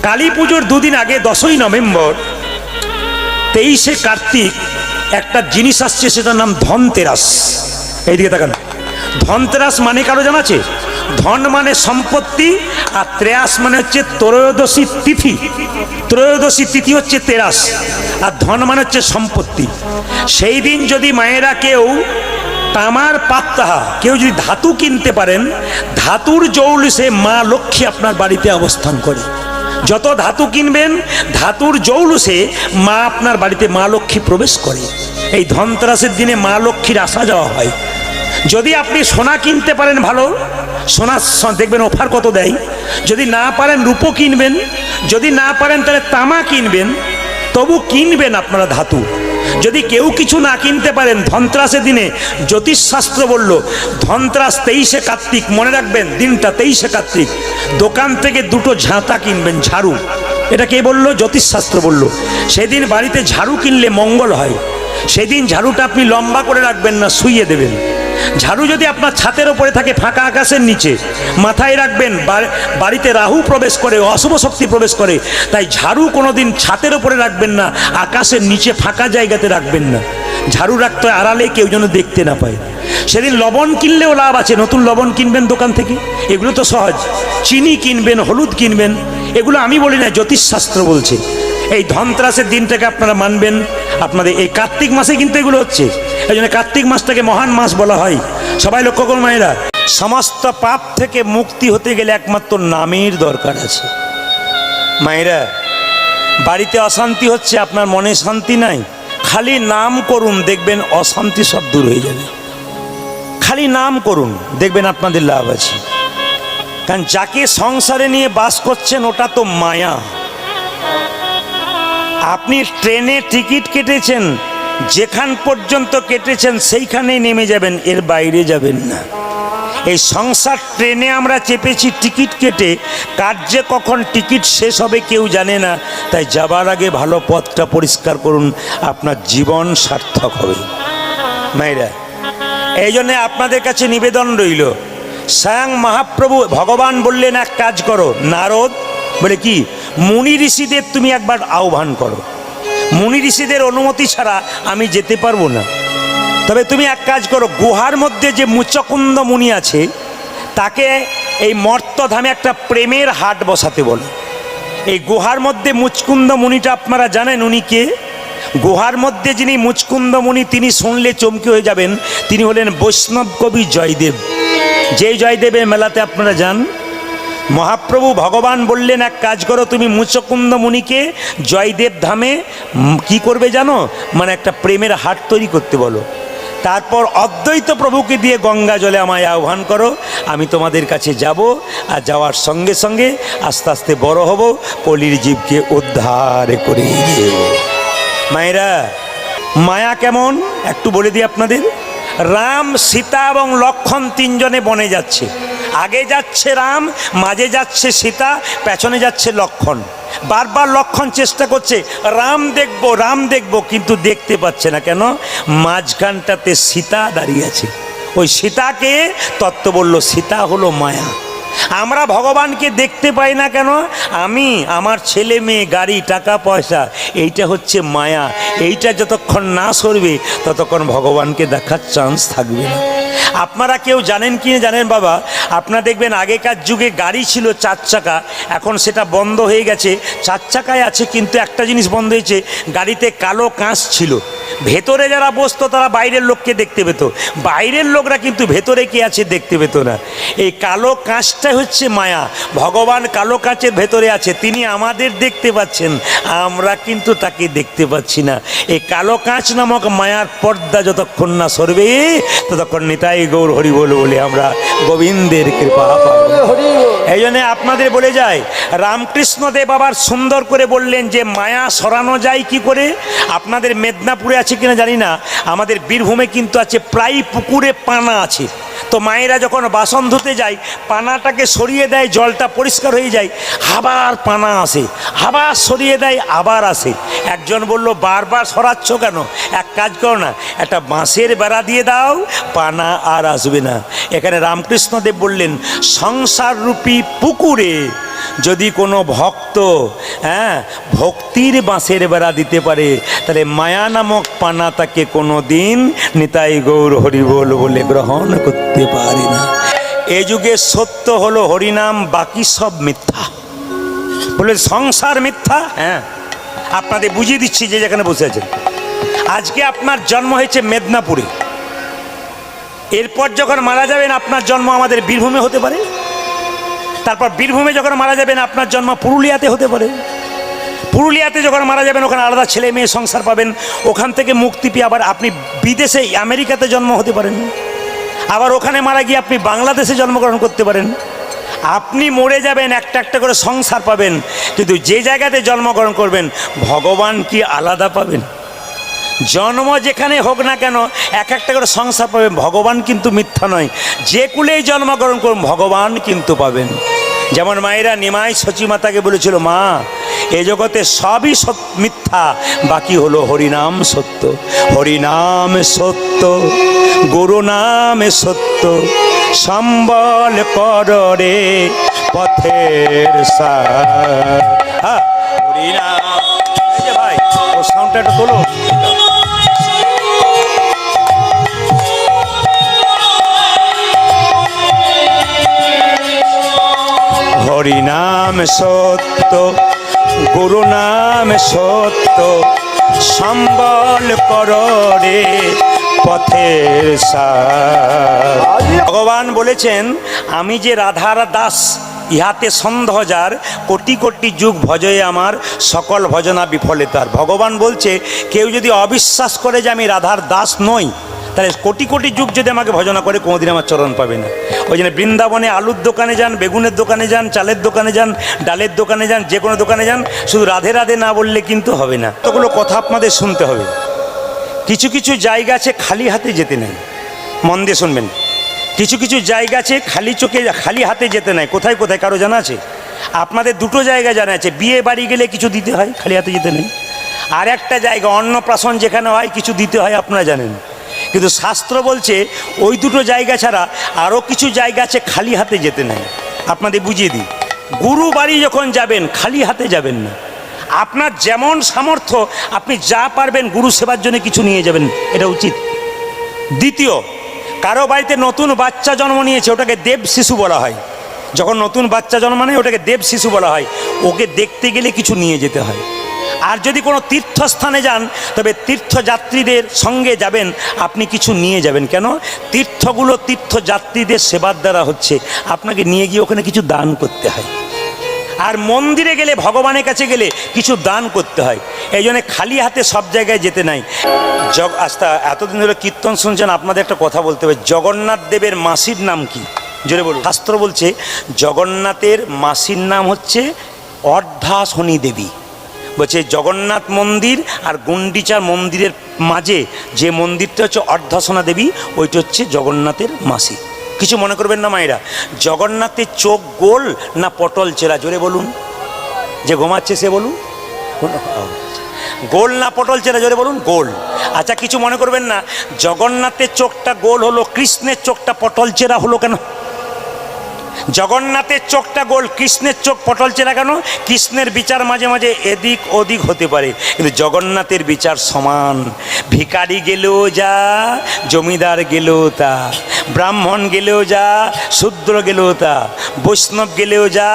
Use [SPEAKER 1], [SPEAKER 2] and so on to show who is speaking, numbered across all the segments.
[SPEAKER 1] কালী পুজোর দুদিন আগে 10ই নভেম্বর 23শে কার্তিক একটা জিনিস আসছে, সেটার নাম ধনতেরাস। এইদিকে তাকান। ধনতেরাস মানে কারো জানা আছে? ধন মানে সম্পত্তি, আর ত্রেয়াস মানে হচ্ছে ত্রয়োদশী তিথি। ত্রয়োদশী তিথি হচ্ছে তেরাস, আর ধন মানে হচ্ছে সম্পত্তি। সেই দিন যদি মায়েরা কেউ তামার পাত্তাহা, কেউ যদি ধাতু কিনতে পারেন, ধাতুর জৌলুসে মা লক্ষ্মী আপনার বাড়িতে অবস্থান করে। যত ধাতু কিনবেন, ধাতুর জৌলুসে মা আপনার বাড়িতে মা লক্ষ্মী প্রবেশ করে। এই ধনতেরাসের দিনে মা লক্ষ্মীর আসা যাওয়া হয়। যদি আপনি সোনা কিনতে পারেন, ভালো সোনা দেখবেন অফার কত দেয়। যদি না পারেন রূপো কিনবেন, যদি না পারেন তাহলে তামা কিনবেন, তবু কিনবেন আপনারা ধাতু। যদি কেউ কিছু না কিনতে পারেন, ধনতেরাসের দিনে জ্যোতিষশাস্ত্র বলল ধনতেরাস 23শে কার্তিক, মনে রাখবেন দিনটা 23শে কার্তিক, দোকান থেকে দুটো ঝাঁটা কিনবেন, ঝাড়ু। এটা কে বলল? জ্যোতিষশাস্ত্র বলল। সেদিন বাড়িতে ঝাড়ু কিনলে মঙ্গল হয়। সেদিন ঝাড়ুটা আপনি লম্বা করে রাখবেন না, শুইয়ে দেবেন। ঝাড়ু যদি আপনার ছাতের ওপরে থাকে, ফাঁকা আকাশের নিচে, মাথায় রাখবেন বাড়িতে রাহু প্রবেশ করে, অশুভ শক্তি প্রবেশ করে। তাই ঝাড়ু কোনোদিন ছাতের ওপরে রাখবেন না, আকাশের নিচে ফাঁকা জায়গাতে রাখবেন না। ঝাড়ু রাখতে হয় আড়ালে, কেউ যেন দেখতে না পায়। সেদিন লবণ কিনলেও লাভ আছে, নতুন লবণ কিনবেন দোকান থেকে, এগুলো তো সহজ। চিনি কিনবেন, হলুদ কিনবেন, এগুলো আমি বলি না, জ্যোতিষশাস্ত্র বলছে। এই ধনতেরাসের দিনটাকে আপনারা মানবেন। আপনাদের এই কার্তিক মাসে কিন্তু এগুলো হচ্ছে, এই জন্য কার্তিক মাসটাকে মহান মাস বলা হয়। সবাই লক্ষ্য করুন মায়েরা, সমস্ত পাপ থেকে মুক্তি হতে গেলে একমাত্র নামের দরকার আছে। মায়েরা, বাড়িতে অশান্তি হচ্ছে, আপনার মনে শান্তি নাই, খালি নাম করুন, দেখবেন অশান্তি সব দূর হয়ে যাবে। খালি নাম করুন, দেখবেন আপনাদের লাভ আছে। কারণ যাকে সংসারে নিয়ে বাস করছেন ওটা তো মায়া। আপনি ট্রেনে টিকিট কেটেছেন, যেখান পর্যন্ত কেটেছেন সেইখানেই নেমে যাবেন, এর বাইরে যাবেন না। এই সংসার ট্রেনে আমরা চেপেছি টিকিট কেটে, কার যে কখন টিকিট শেষ হবে কেউ জানে না। তাই যাবার আগে ভালো পথটা পরিষ্কার করুন, আপনার জীবন সার্থক হবে। মায়েরা, এই জন্যে আপনাদের কাছে নিবেদন রইল, স্বয়ং মহাপ্রভু ভগবান বললেন এক কাজ করো, নারদ বলে কি, মুনি ঋষিদের তুমি একবার আহ্বান করো। মুনি ঋষিদের অনুমতি ছাড়া আমি যেতে পারবো না। তবে তুমি এক কাজ করো, গুহার মধ্যে যে মুচকুন্দ মুনি আছে, তাকে এই মর্তধামে একটা প্রেমের হাট বসাতে বলো। এই গুহার মধ্যে মুচকুন্দ মুনিটা আপনারা জানেন উনি কে? গুহার মধ্যে যিনি মুচকুন্দ মুনি, তিনি শুনলে চমকে হয়ে যাবেন, তিনি হলেন বৈষ্ণব কবি জয়দেব। যে জয়দেবের মেলাতে আপনারা যান, মহাপ্রভু ভগবান বললেন এক কাজ করো, তুমি মুচকুন্দ মুনিকে জয়দেব ধামে কি করবে জানো? মানে একটা প্রেমের হাট তৈরি করতে বলো। তারপর অদ্বৈত প্রভুকে দিয়ে গঙ্গা জলে আমায় আহ্বান করো, আমি তোমাদের কাছে যাব, আর যাওয়ার সঙ্গে সঙ্গে আস্তে আস্তে বড় হব, কলির জীবকে উদ্ধার করে দেব। মায়েরা, মায়া কেমন একটু বলে দিই আপনাদের। রাম, সীতা এবং লক্ষ্মণ তিনজনে বনে যাচ্ছে। আগে যাচ্ছে রাম, মাঝে যাচ্ছে সীতা, পেছনে যাচ্ছে লক্ষ্মণ। বারবার লক্ষ্মণ চেষ্টা করছে রাম দেখব, রাম দেখব, কিন্তু দেখতে পাচ্ছে না। কেন? মাঝখানটাতে সীতা দাঁড়িয়ে আছে। ওই সীতাকে তত্ত্ব বলল, সীতা হলো মায়া। আমরা ভগবানকে দেখতে পাই না কেন? আমি, আমার ছেলে মেয়ে, গাড়ি, টাকা পয়সা, এইটা হচ্ছে মায়া। এইটা যতক্ষণ না সরবে ততক্ষণ ভগবানকে দেখার চান্স থাকবে না। আপনারা কেউ জানেন কি না জানেন বাবা, আপনারা দেখবেন আগেকার যুগে গাড়ি ছিল 4 চাকা, এখন সেটা বন্ধ হয়ে গেছে। 4 চাকায় আছে, কিন্তু একটা জিনিস বন্ধ হয়েছে, গাড়িতে কালো কাঁচ ছিল। ভেতরে যারা বসতো তারা বাইরের লোককে দেখতে পেত, বাইরের লোকরা কিন্তু ভেতরে কে আছে দেখতে পেত না। এই কালো কাঁচটা হচ্ছে মায়া। ভগবান কালো কাঁচের ভেতরে আছে, তিনি আমাদের দেখতে পাচ্ছেন, আমরা কিন্তু তাকে দেখতে পাচ্ছি না। এই কালো কাঁচ নামক মায়ার পর্দা যতক্ষণ না সরবে ততক্ষণ নিতাই গৌর হরি বল বলে আমরা গোবিন্দের কৃপা পাবো। এই জন্য আপনাদের বলে যায়, রামকৃষ্ণ দেব আবার সুন্দর করে বললেন যে মায়া সরানো যায় কি করে। আপনাদের মেদিনীপুরে আছে কিনা জানি না, আমাদের বীরভূমে কিন্তু আছে, প্রায় পুকুরে পানা আছে। তো মায়েরা যখন বাসন ধুতে যায়, পানাটাকে সরিয়ে দেয়, জলটা পরিষ্কার হয়ে যায়, আবার পানা আসে, আবার সরিয়ে দেয়, আবার আসে। একজন বলল, বারবার সরাচ্ছ কেন? এক কাজ করো না, একটা বাঁশের বেড়া দিয়ে দাও, পানা আর আসবে না। এখানে রামকৃষ্ণদেব বললেন, সংসার রূপী পুকুরে যদি কোনো ভক্ত ভক্তির বাঁশের বেড়া দিতে পারে, তাহলে মায়া নামক পানা তাকে কোনো দিন নিতাই গৌর হরিবোল বলে গ্রহণ করতে পারে না। এ যুগে সত্য হলো হরিনাম, বাকি সব মিথ্যা। বলে সংসার মিথ্যা। আপনাদের বুঝিয়ে দিচ্ছি যে যেখানে বসে আছেন। আজকে আপনার জন্ম হয়েছে মেদিনীপুরে, এরপর যখন মারা যাবেন আপনার জন্ম আমাদের বীরভূমে হতে পারে, তারপর বীরভূমে যখন মারা যাবেন আপনার জন্ম পুরুলিয়াতে হতে পারে, পুরুলিয়াতে যখন মারা যাবেন ওখানে আলাদা ছেলে মেয়ে সংসার পাবেন, ওখান থেকে মুক্তি পেয়ে আবার আপনি বিদেশে আমেরিকাতে জন্ম হতে পারেন, আবার ওখানে মারা গিয়ে আপনি বাংলাদেশে জন্মগ্রহণ করতে পারেন। আপনি মরে যাবেন, একটা একটা করে সংসার পাবেন, কিন্তু যে জায়গাতে জন্মগ্রহণ করবেন ভগবান কি আলাদা পাবেন? জন্ম যেখানে হোক না কেন এক একটা করে সংসার পাবেন, ভগবান কিন্তু মিথ্যা নয়। যে কুলেই জন্মগ্রহণ করুন ভগবান কিন্তু পাবেন। যেমন মায়েরা নিমাই সচিমাতাকে বলেছিল, মা এ জগতে সবই মিথ্যা, বাকি হলো হরিনাম সত্য। হরিনাম সত্য, গুরু নামে সত্য, সম্বল কররে পথের সার। হরিনাম, ভাই ও সাউন্ডটা একটু তোলো। হরিনাম সত্য, গুরু নাম সত্য, সম্বল কররে পথের সার। ভগবান বলেছেন, আমি যে রাধার দাস, ইহাতে সন্দেহ যার, কোটি কোটি যুগ ভজয়ে আমার, সকল ভজনা বিফলে তার। ভগবান বলছে, কেউ যদি অবিশ্বাস করে যে আমি রাধার দাস নই, তাহলে কোটি কোটি যুগ যদি আমাকে ভজনা করে কোনোদিন আমার চরণ পাবে না। ওই জন্য বৃন্দাবনে আলুর দোকানে যান, বেগুনের দোকানে যান, চালের দোকানে যান, ডালের দোকানে যান, যে কোনো দোকানে যান, শুধু রাধে রাধে না বললে কিন্তু হবে না। এতগুলো কথা আপনাদের শুনতে হবে। কিছু কিছু জায়গা আছে খালি হাতে যেতে নেই, মন দিয়ে শুনবেন। কিছু কিছু জায়গা আছে খালি চোখে খালি হাতে যেতে নাই। কোথায় কোথায় কারো জানা আছে? আপনাদের দুটো জায়গা জানা আছে, বিয়ে বাড়ি গেলে কিছু দিতে হয়, খালি হাতে যেতে নেই। আর একটা জায়গা অন্নপ্রাশন যেখানে হয় কিছু দিতে হয়, আপনারা জানেন। কিন্তু শাস্ত্র বলছে ওই দুটো জায়গা ছাড়া আরও কিছু জায়গা আছে খালি হাতে যেতে নেই। আপনাদের বুঝিয়ে দিই, গুরু বাড়ি যখন যাবেন খালি হাতে যাবেন না। আপনার যেমন সামর্থ্য আপনি যা পারবেন গুরু সেবার জন্য কিছু নিয়ে যাবেন, এটা উচিত। দ্বিতীয়, কারো বাড়িতে নতুন বাচ্চা জন্ম নিয়েছে, ওটাকে দেব শিশু বলা হয়। যখন নতুন বাচ্চা জন্ম নেয় ওটাকে দেব শিশু বলা হয়, ওকে দেখতে গেলে কিছু নিয়ে যেতে হয়। আর যদি কোনো তীর্থস্থানে যান তবে তীর্থযাত্রীদের সঙ্গে যাবেন, আপনি কিছু নিয়ে যাবেন। কেন? তীর্থগুলো তীর্থযাত্রীদের সেবার দ্বারা হচ্ছে, আপনাকে নিয়ে গিয়ে ওখানে কিছু দান করতে হয়। আর মন্দিরে গেলে, ভগবানের কাছে গেলে কিছু দান করতে হয়। এই জন্য খালি হাতে সব জায়গায় যেতে নাই। আস্তা এতদিন ধরে কীর্তন শুনছেন, আপনাদের একটা কথা বলতে হবে। জগন্নাথ দেবের মাসির নাম কি? জোরে বলুন। শাস্ত্র বলছে জগন্নাথের মাসির নাম হচ্ছে অর্ধাসনী দেবী। বলছে জগন্নাথ মন্দির আর গুন্ডিচা মন্দিরের মাঝে যে মন্দিরটা হচ্ছে অর্ধাসনা দেবী, ওইটা হচ্ছে জগন্নাথের মাসি। কিছু মনে করবেন না মায়েরা। জগন্নাথের চোখ গোল না পটল চেরা? জোরে বলুন। যে ঘুমাচ্ছে সে বলুন। গোল না পটল চেরা? জোরে বলুন। গোল। আচ্ছা, কিছু মনে করবেন না, জগন্নাথের চোখটা গোল হলো, কৃষ্ণের চোখটা পটল চেরা হলো কেন? জগন্নাথের চোখটা গোল, কৃষ্ণের চোখ পটল চেরা কেন? কৃষ্ণের বিচার মাঝে মাঝে এদিক ওদিক হতে পারে, কিন্তু জগন্নাথের বিচার সমান। ভিখারি গেলেও যা, জমিদার গেলেও তা, ব্রাহ্মণ গেলেও যা, শূদ্র গেলেও তা, বৈষ্ণব গেলেও যা,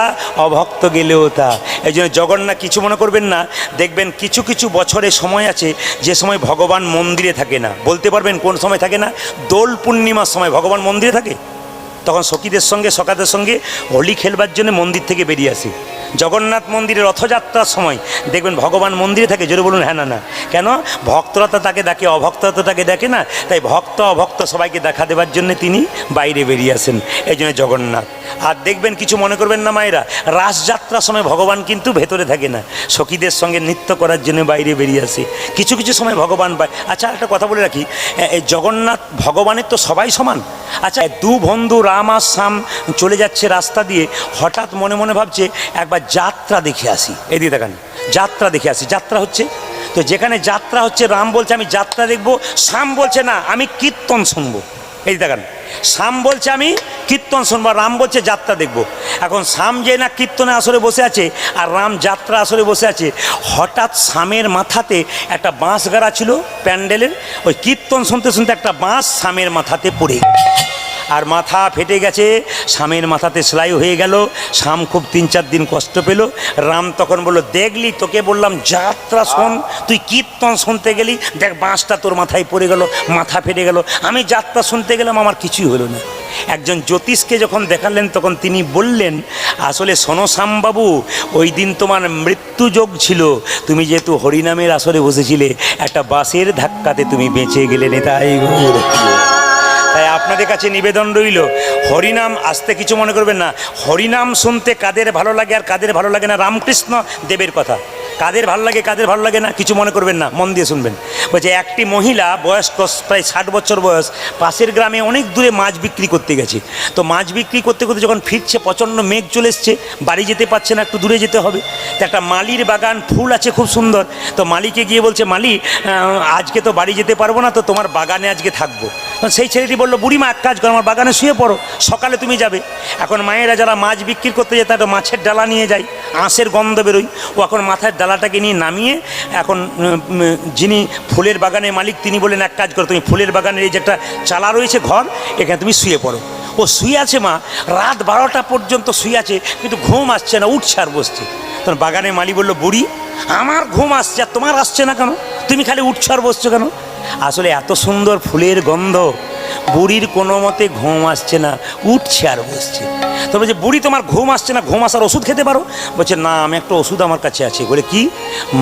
[SPEAKER 1] অভক্ত গেলেও তা। এই জন্য জগন্নাথ, কিছু মনে করবেন না, দেখবেন কিছু কিছু বছরে সময় আছে যে সময় ভগবান মন্দিরে থাকে না। বলতে পারবেন কোন সময় থাকে না? দোল পূর্ণিমার সময় ভগবান মন্দিরে থাকে। তখন সখীদের সঙ্গে সখাদের সঙ্গে হোলি খেলবার জন্য মন্দির থেকে বেরিয়ে আসে। জগন্নাথ মন্দিরের রথযাত্রার সময় দেখবেন ভগবান মন্দিরে থাকে। জোরে বলুন হ্যাঁ না না। কেন? ভক্তরা তো তাকে দেখে, অভক্তরা তো তাকে দেখে না। তাই ভক্ত অভক্ত সবাইকে দেখা দেওয়ার জন্য তিনি বাইরে বেরিয়ে আসেন, এই জন্য জগন্নাথ। আর দেখবেন, কিছু মনে করবেন না মায়েরা, রাসযাত্রার সময় ভগবান কিন্তু ভেতরে থাকে না, সখীদের সঙ্গে নৃত্য করার জন্য বাইরে বেরিয়ে আসে। কিছু কিছু সময় ভগবান আচ্ছা, একটা কথা বলে রাখি, এই জগন্নাথ ভগবানের তো সবাই সমান। আচ্ছা, দু বন্ধু রাম আর শ্যাম চলে যাচ্ছে রাস্তা দিয়ে, হঠাৎ মনে মনে ভাবছে একবার যাত্রা দেখে আসি। এদিকে দেখান, যাত্রা দেখে আসি। যাত্রা হচ্ছে, তো যেখানে যাত্রা হচ্ছে রাম বলছে আমি যাত্রা দেখবো, শ্যাম বলছে না আমি কীর্তন শুনবো। এই দেখান, শ্যাম বলছে আমি কীর্তন শুনবো, রাম বলছে যাত্রা দেখবো। এখন শ্যাম যে না কীর্তনে আসরে বসে আছে আর রাম যাত্রা আসরে বসে আছে, হঠাৎ শ্যামের মাথাতে একটা বাঁশ গাড়া ছিল প্যান্ডেলের, ওই কীর্তন শুনতে শুনতে একটা বাঁশ শ্যামের মাথাতে পড়ে গেছে আর মাথা ফেটে গেছে, শ্যামের মাথাতে সেলাই হয়ে গেল। শ্যাম খুব 3-4 দিন কষ্ট পেল। রাম তখন বলল, দেখলি তোকে বললাম যাত্রা শোন, তুই কীর্তন শুনতে গেলি, দেখ বাঁশটা তোর মাথায় পড়ে গেল, মাথা ফেটে গেল। আমি যাত্রা শুনতে গেলাম, আমার কিছুই হলো না। একজন জ্যোতিষকে যখন দেখালেন তখন তিনি বললেন, আসলে শোনো শ্যামবাবু, ওই দিন তোমার মৃত্যুযোগ ছিল, তুমি যেহেতু হরিনামের আসরে বসেছিলে, একটা বাসের ধাক্কাতে তুমি বেঁচে গেলে নেতাই। তাই আপনাদের কাছে নিবেদন রইল, হরিনাম আসতে কিছু মনে করবেন না। হরিনাম শুনতে কাদের ভালো লাগে আর কাদের ভালো লাগে না, রামকৃষ্ণ দেবের কথা, কাদের ভালো লাগে কাদের ভালো লাগে না কিছু মনে করবেন না, মন দিয়ে শুনবেন। বলছে একটি মহিলা বয়স্ক, প্রায় 60 বছর বয়স, পাশের গ্রামে অনেক দূরে মাছ বিক্রি করতে গেছে। তো মাছ বিক্রি করতে করতে যখন ফিরছে, প্রচণ্ড মেঘ চলে এসছে, বাড়ি যেতে পারছে না, একটু দূরে যেতে হবে। তো একটা মালির বাগান, ফুল আছে খুব সুন্দর। তো মালিকে গিয়ে বলছে, মালি আজকে তো বাড়ি যেতে পারবো না, তো তোমার বাগানে আজকে থাকবো। সেই ছেলেটি বললো, বুড়িমা এক কাজ করো, আমার বাগানে শুয়ে পড়ো, সকালে তুমি যাবে। এখন মায়েরা যারা মাছ বিক্রি করতে যায় তারা মাছের ডালা নিয়ে যায়, আঁশের গন্ধ বেরোয়। ও এখন মাথার ডালাটাকে নিয়ে নামিয়ে, এখন যিনি ফুলের বাগানের মালিক তিনি বলেন, এক কাজ করো, তুমি ফুলের বাগানের এই যে একটা চালা রয়েছে ঘর, এখানে তুমি শুয়ে পড়ো। ও শুয়ে আছে মা, রাত 12টা পর্যন্ত শুয়ে আছে, কিন্তু ঘুম আসছে না, উঠছে আর বসছে। তখন বাগানের মালিক বললো, বুড়ি আমার ঘুম আসছে আর তোমার আসছে না কেন, তুমি খালি উঠছো আর বসছো কেন? আসলে এত সুন্দর ফুলের গন্ধ, বুড়ির কোনো মতে ঘুম আসছে না, উঠছে আর বসছে। তো বলছে, বুড়ি তোমার ঘুম আসছে না, ঘুম আসার ওষুধ খেতে পারো? বলছে, না আমি একটা ওষুধ আমার কাছে আছে। বলে, কি?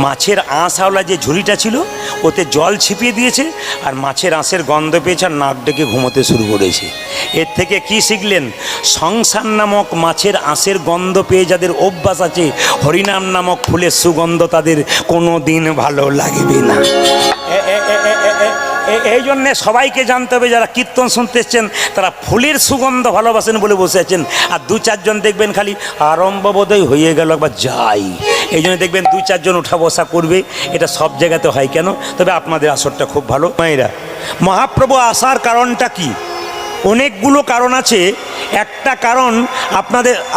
[SPEAKER 1] মাছের আঁশওয়ালা যে ঝুড়িটা ছিল ওতে জল ছিপিয়ে দিয়েছে আর মাছের আঁশের গন্ধ পেয়েছে আর নাক ডেকে ঘুমোতে শুরু করেছে। এর থেকে কি শিখলেন? সংসার নামক মাছের আঁশের গন্ধ পেয়ে যাদের অভ্যাস আছে, হরিনাম নামক ফুলের সুগন্ধ তাদের কোনো দিন ভালো লাগবে না। এই জন্যে সবাইকে জানতে হবে, যারা কীর্তন শুনতে এসছেন তারা ফুলের সুগন্ধ ভালোবাসেন বলে বসে আছেন। আর 2-4 জন দেখবেন খালি আরম্ভ বোধহয় হয়ে গেল, একবার যাই, এই জন্য দেখবেন 2-4 জন উঠা বসা করবে। এটা সব জায়গাতে হয় কেন? তবে আপনাদের আসরটা খুব ভালো। মায়েরা, মহাপ্রভু আসার কারণটা কি? অনেকগুলো কারণ আছে। একটা কারণ,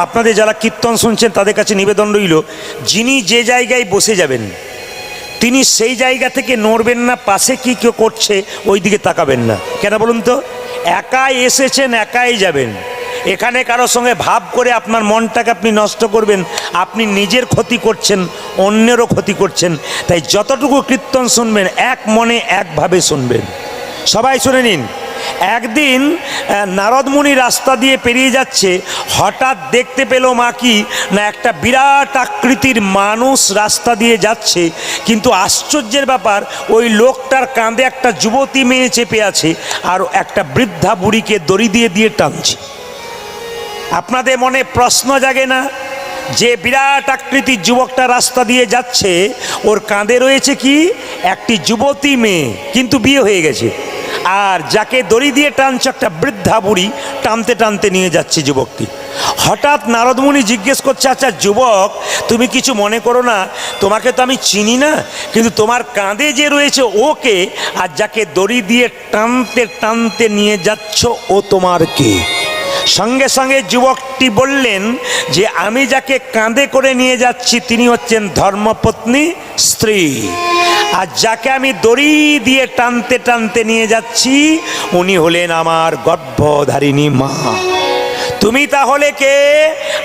[SPEAKER 1] আপনাদের যারা কীর্তন শুনছেন তাদের কাছে নিবেদন রইল, যিনি যে জায়গায় বসে যাবেন তিনি সেই জায়গা থেকে নড়বেন না, পাশে কি কেউ করছে ওই দিকে তাকাবেন না। কেন বলুন তো? একাই এসেছেন, একাই যাবেন। এখানে কারোর সঙ্গে ভাব করে আপনার মনটাকে আপনি নষ্ট করবেন, আপনি নিজের ক্ষতি করছেন, অন্যেরও ক্ষতি করছেন। তাই যতটুকু কীর্তন শুনবেন এক মনে একভাবে শুনবেন। সবাই শুনে নিন। একদিন নারদ মুনি রাস্তা দিয়ে পেরিয়ে যাচ্ছে, হঠাৎ দেখতে পেল মা কি না, একটা বিরাট আকৃতির মানুষ রাস্তা দিয়ে যাচ্ছে। কিন্তু আশ্চর্যের ব্যাপার, ওই লোকটার কাঁধে একটা যুবতী মেয়ে চেপে আছে আর একটা বৃদ্ধা বুড়িকে দড়ি দিয়ে দিয়ে টানছে। আপনাদের মনে প্রশ্ন জাগে না, যে বিরাট আকৃতির যুবকটা রাস্তা দিয়ে যাচ্ছে, ওর কাঁধে রয়েছে কি? একটি যুবতী মেয়ে, কিন্তু বিয়ে হয়ে গেছে। আর যাকে দড়ি দিয়ে টানছে একটা বৃদ্ধা বুড়ি, টানতে টানতে নিয়ে যাচ্ছে যুবকটি। হঠাৎ নারদমুনি জিজ্ঞেস করছে, আচ্ছা যুবক, তুমি কিছু মনে করো না, তোমাকে তো আমি চিনি না, কিন্তু তোমার কাঁধে যে রয়েছে ওকে, আর যাকে দড়ি দিয়ে টানতে টানতে নিয়ে যাচ্ছ ও তোমার কে? সঙ্গে সঙ্গে যুবকটি বললেন যে, আমি যাকে কাঁধে করে নিয়ে যাচ্ছি তিনি হচ্ছেন ধর্মপত্নী স্ত্রী, আর যাকে আমি দড়ি দিয়ে টানতে টানতে নিয়ে যাচ্ছি উনি হলেন আমার গর্ভধারিণী মা। তুমি তাহলে কে?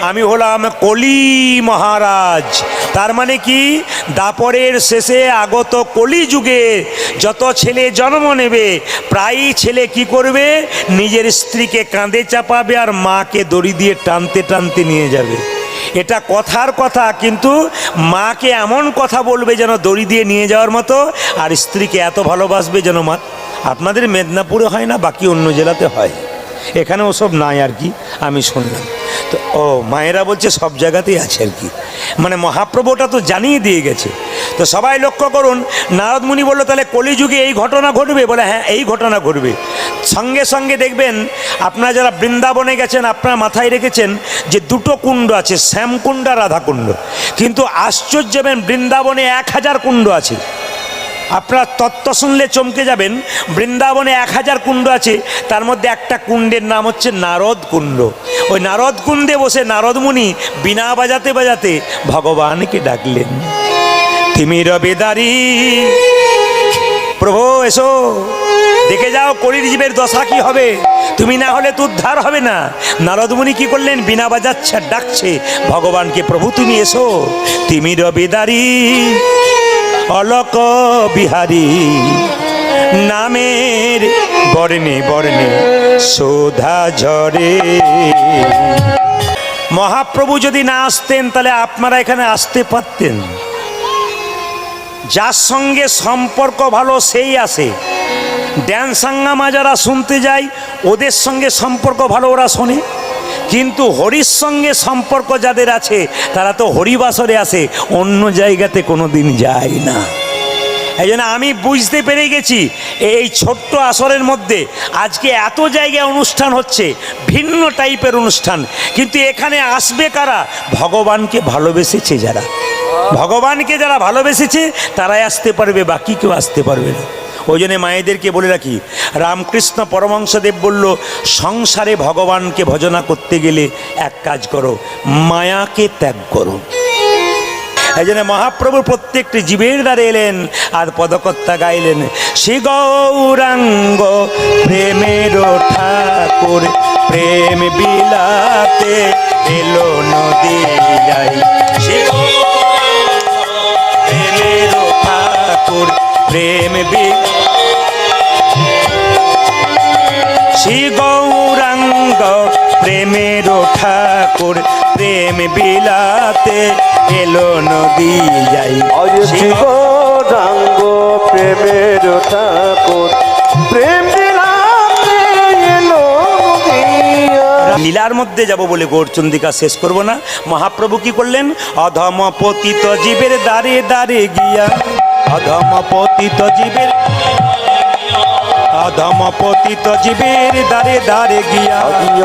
[SPEAKER 1] আমি হলাম কলি মহারাজ। তার মানে কি? দাপরের শেষে আগত কলি যুগে যত ছেলে জন্ম নেবে, প্রায়ই ছেলে কি করবে? নিজের স্ত্রীকে কাঁধে চাপাবে আর মাকে দড়ি দিয়ে টানতে টানতে নিয়ে যাবে। এটা কথার কথা, কিন্তু মাকে এমন কথা বলবে যেন দড়ি দিয়ে নিয়ে যাওয়ার মতো, আর স্ত্রীকে এত ভালোবাসবে যেন মা। আপনাদের মেদিনীপুরে হয় না, বাকি অন্য জেলাতে হয়, এখানে ওসব নাই আর কি, আমি শুনলাম। তো ও মায়েরা বলছে সব জায়গাতেই আছে আর কি, মানে মহাপ্রভুটা তো জানিয়ে দিয়ে গেছে। তো সবাই লক্ষ্য করুন, নারদ মুনি বলল, তাহলে কলিযুগে এই ঘটনা ঘটবে? বলে হ্যাঁ, এই ঘটনা ঘটবে। সঙ্গে সঙ্গে দেখবেন আপনারা যারা বৃন্দাবনে গেছেন আপনারা মাথায় রেখেছেন যে দুটো কুণ্ড আছে, শ্যামকুণ্ড আর রাধাকুণ্ড, কিন্তু আশ্চর্য হবেন বৃন্দাবনে 1000 কুণ্ড আছে। আপনারা তত্ত্ব শুনলে চমকে যাবেন, বৃন্দাবনে 1000 কুণ্ড আছে, তার মধ্যে একটা কুণ্ডের নাম হচ্ছে নারদ কুণ্ড। ওই নারদ কুণ্ডে বসে নারদ মুনি বীণা বাজাতে বাজাতে ভগবানকে ডাকলেন, তিমির বেদারি প্রভু এসো, দেখে যাও কলির জীবের দশা কি হবে, তুমি না হলে তো উদ্ধার হবে না। নারদ মুনি কি করলেন, বীণা বাজাচ্ছে আর ডাকছে ভগবানকে, প্রভু তুমি এসো, তিমির বেদারি অলক বিহারী নামের বর্ণে বর্ণে শোধা ঝরে। মহাপ্রভু যদি না আসতেন তাহলে আপনারা এখানে আসতে পারতেন। যার সঙ্গে সম্পর্ক ভালো সেই আসে। ড্যান্স হাঙ্গামা যারা শুনতে যায় ওদের সঙ্গে সম্পর্ক ভালো, ওরা শোনে। কিন্তু হরির সঙ্গে সম্পর্ক যাদের আছে তারা তো হরিবাসরে আসে, অন্য জায়গাতে কোনো দিন যায় না। এই জন্য আমি বুঝতে পেরে গেছি এই ছোট্ট আসরের মধ্যে আজকে এত জায়গায় অনুষ্ঠান হচ্ছে, ভিন্ন টাইপের অনুষ্ঠান, কিন্তু এখানে আসবে কারা, ভগবানকে ভালোবেসেছে যারা, ভগবানকে যারা ভালোবেসেছে তারাই আসতে পারবে, বাকি কেউ আসতে পারবে না। ওই জন্য মায়েদেরকে বলে রাখি, রামকৃষ্ণ পরমহংসদেব বলল, সংসারে ভগবানকে ভজনা করতে গেলে এক কাজ করো, মায়াকে ত্যাগ করো। এই জন্য মহাপ্রভুর প্রত্যেকটি জীবের দ্বারে এলেন আর পদকর্তা গাইলেন, শ্রী গৌরাঙ্গ প্রেমের ঠাকুর প্রেম বিলাতে এলো নদীয়ায়, শ্রী প্রেমের ঠাকুর প্রেম শ্রী গৌরাঙ্গ প্রেমের ঠাকুর প্রেম বিলাতে এলো নদী যাই,
[SPEAKER 2] শ্রী গৌরাঙ্গ প্রেমের ঠাকুর প্রেম বিলাতে এলো নদী।
[SPEAKER 1] লীলার মধ্যে যাব বলে গৌরচন্দিকা শেষ করব না। মহাপ্রভু কি করলেন, অধম পতিত জীবের দ্বারে দ্বারে গিয়া, অধম পতিত জীবের, অধম পতিত জীবের দ্বারে দ্বারে গিয়া,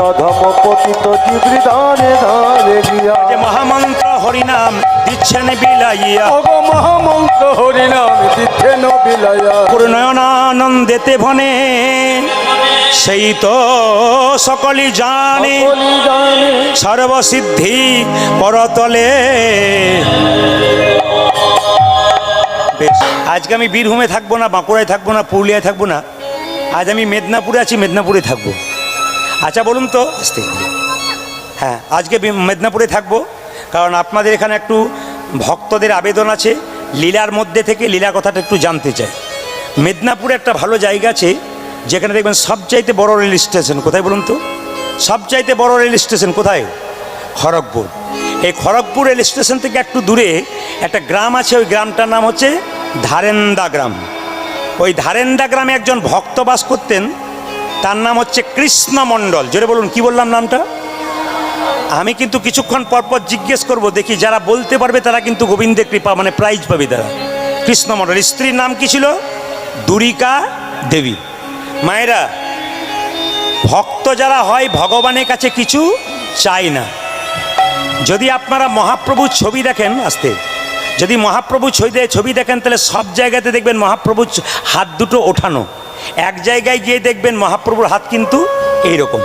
[SPEAKER 2] অধম পতিত জীবের দ্বারে দ্বারে গিয়া,
[SPEAKER 1] যে মহামন্ত্র হরিনাম দিচ্ছেন বিলাইয়া,
[SPEAKER 2] ওগো মহামন্ত্র হরিনাম দিচ্ছেন বিলাইয়া,
[SPEAKER 1] পূর্ণয়নানন্দেতে ভনে সেই তো সকলই জানে, সর্বসিদ্ধি করতলে। বেশ, আজকে আমি বীরভূমে থাকবো না, বাঁকুড়ায় থাকবো না, পুরুলিয়ায় থাকবো না, আজ আমি মেদিনীপুরে আছি, মেদিনীপুরে থাকবো। আচ্ছা বলুন তো, হ্যাঁ আজকে মেদিনীপুরে থাকবো, কারণ আপনাদের এখানে একটু ভক্তদের আবেদন আছে, লীলার মধ্যে থেকে লীলা কথাটা একটু জানতে চাই। মেদিনীপুরে একটা ভালো জায়গা আছে যেখানে দেখবেন সবচাইতে বড় রেল স্টেশন, কোথায় বলুন তো, সবচাইতে বড় রেল স্টেশন কোথায়, খড়গপুর। এই খড়গপুর রেল স্টেশন থেকে একটু দূরে একটা গ্রাম আছে, ওই গ্রামটার নাম হচ্ছে ধারেন্দা গ্রাম। ওই ধারেন্দা গ্রামে একজন ভক্ত বাস করতেন, তার নাম হচ্ছে কৃষ্ণ মণ্ডল। জোরে বলুন, কি বললাম নামটা? আমি কিন্তু কিছুক্ষণ পরপর জিজ্ঞেস করব, দেখি যারা বলতে পারবে তারা কিন্তু গোবিন্দের কৃপা মানে প্রাইজ পাবে তারা। কৃষ্ণ মণ্ডল, স্ত্রীর নাম কি ছিল? দুরিকা দেবী। মায়েরা, ভক্ত যারা হয় ভগবানের কাছে কিছু চাই না। যদি আপনারা মহাপ্রভুর ছবি দেখেন, আসতে যদি মহাপ্রভু ছবি দেখেন তাহলে সব জায়গাতে দেখবেন মহাপ্রভুর হাত দুটো ওঠানো, এক জায়গায় গিয়ে দেখবেন মহাপ্রভুর হাত কিন্তু এইরকম।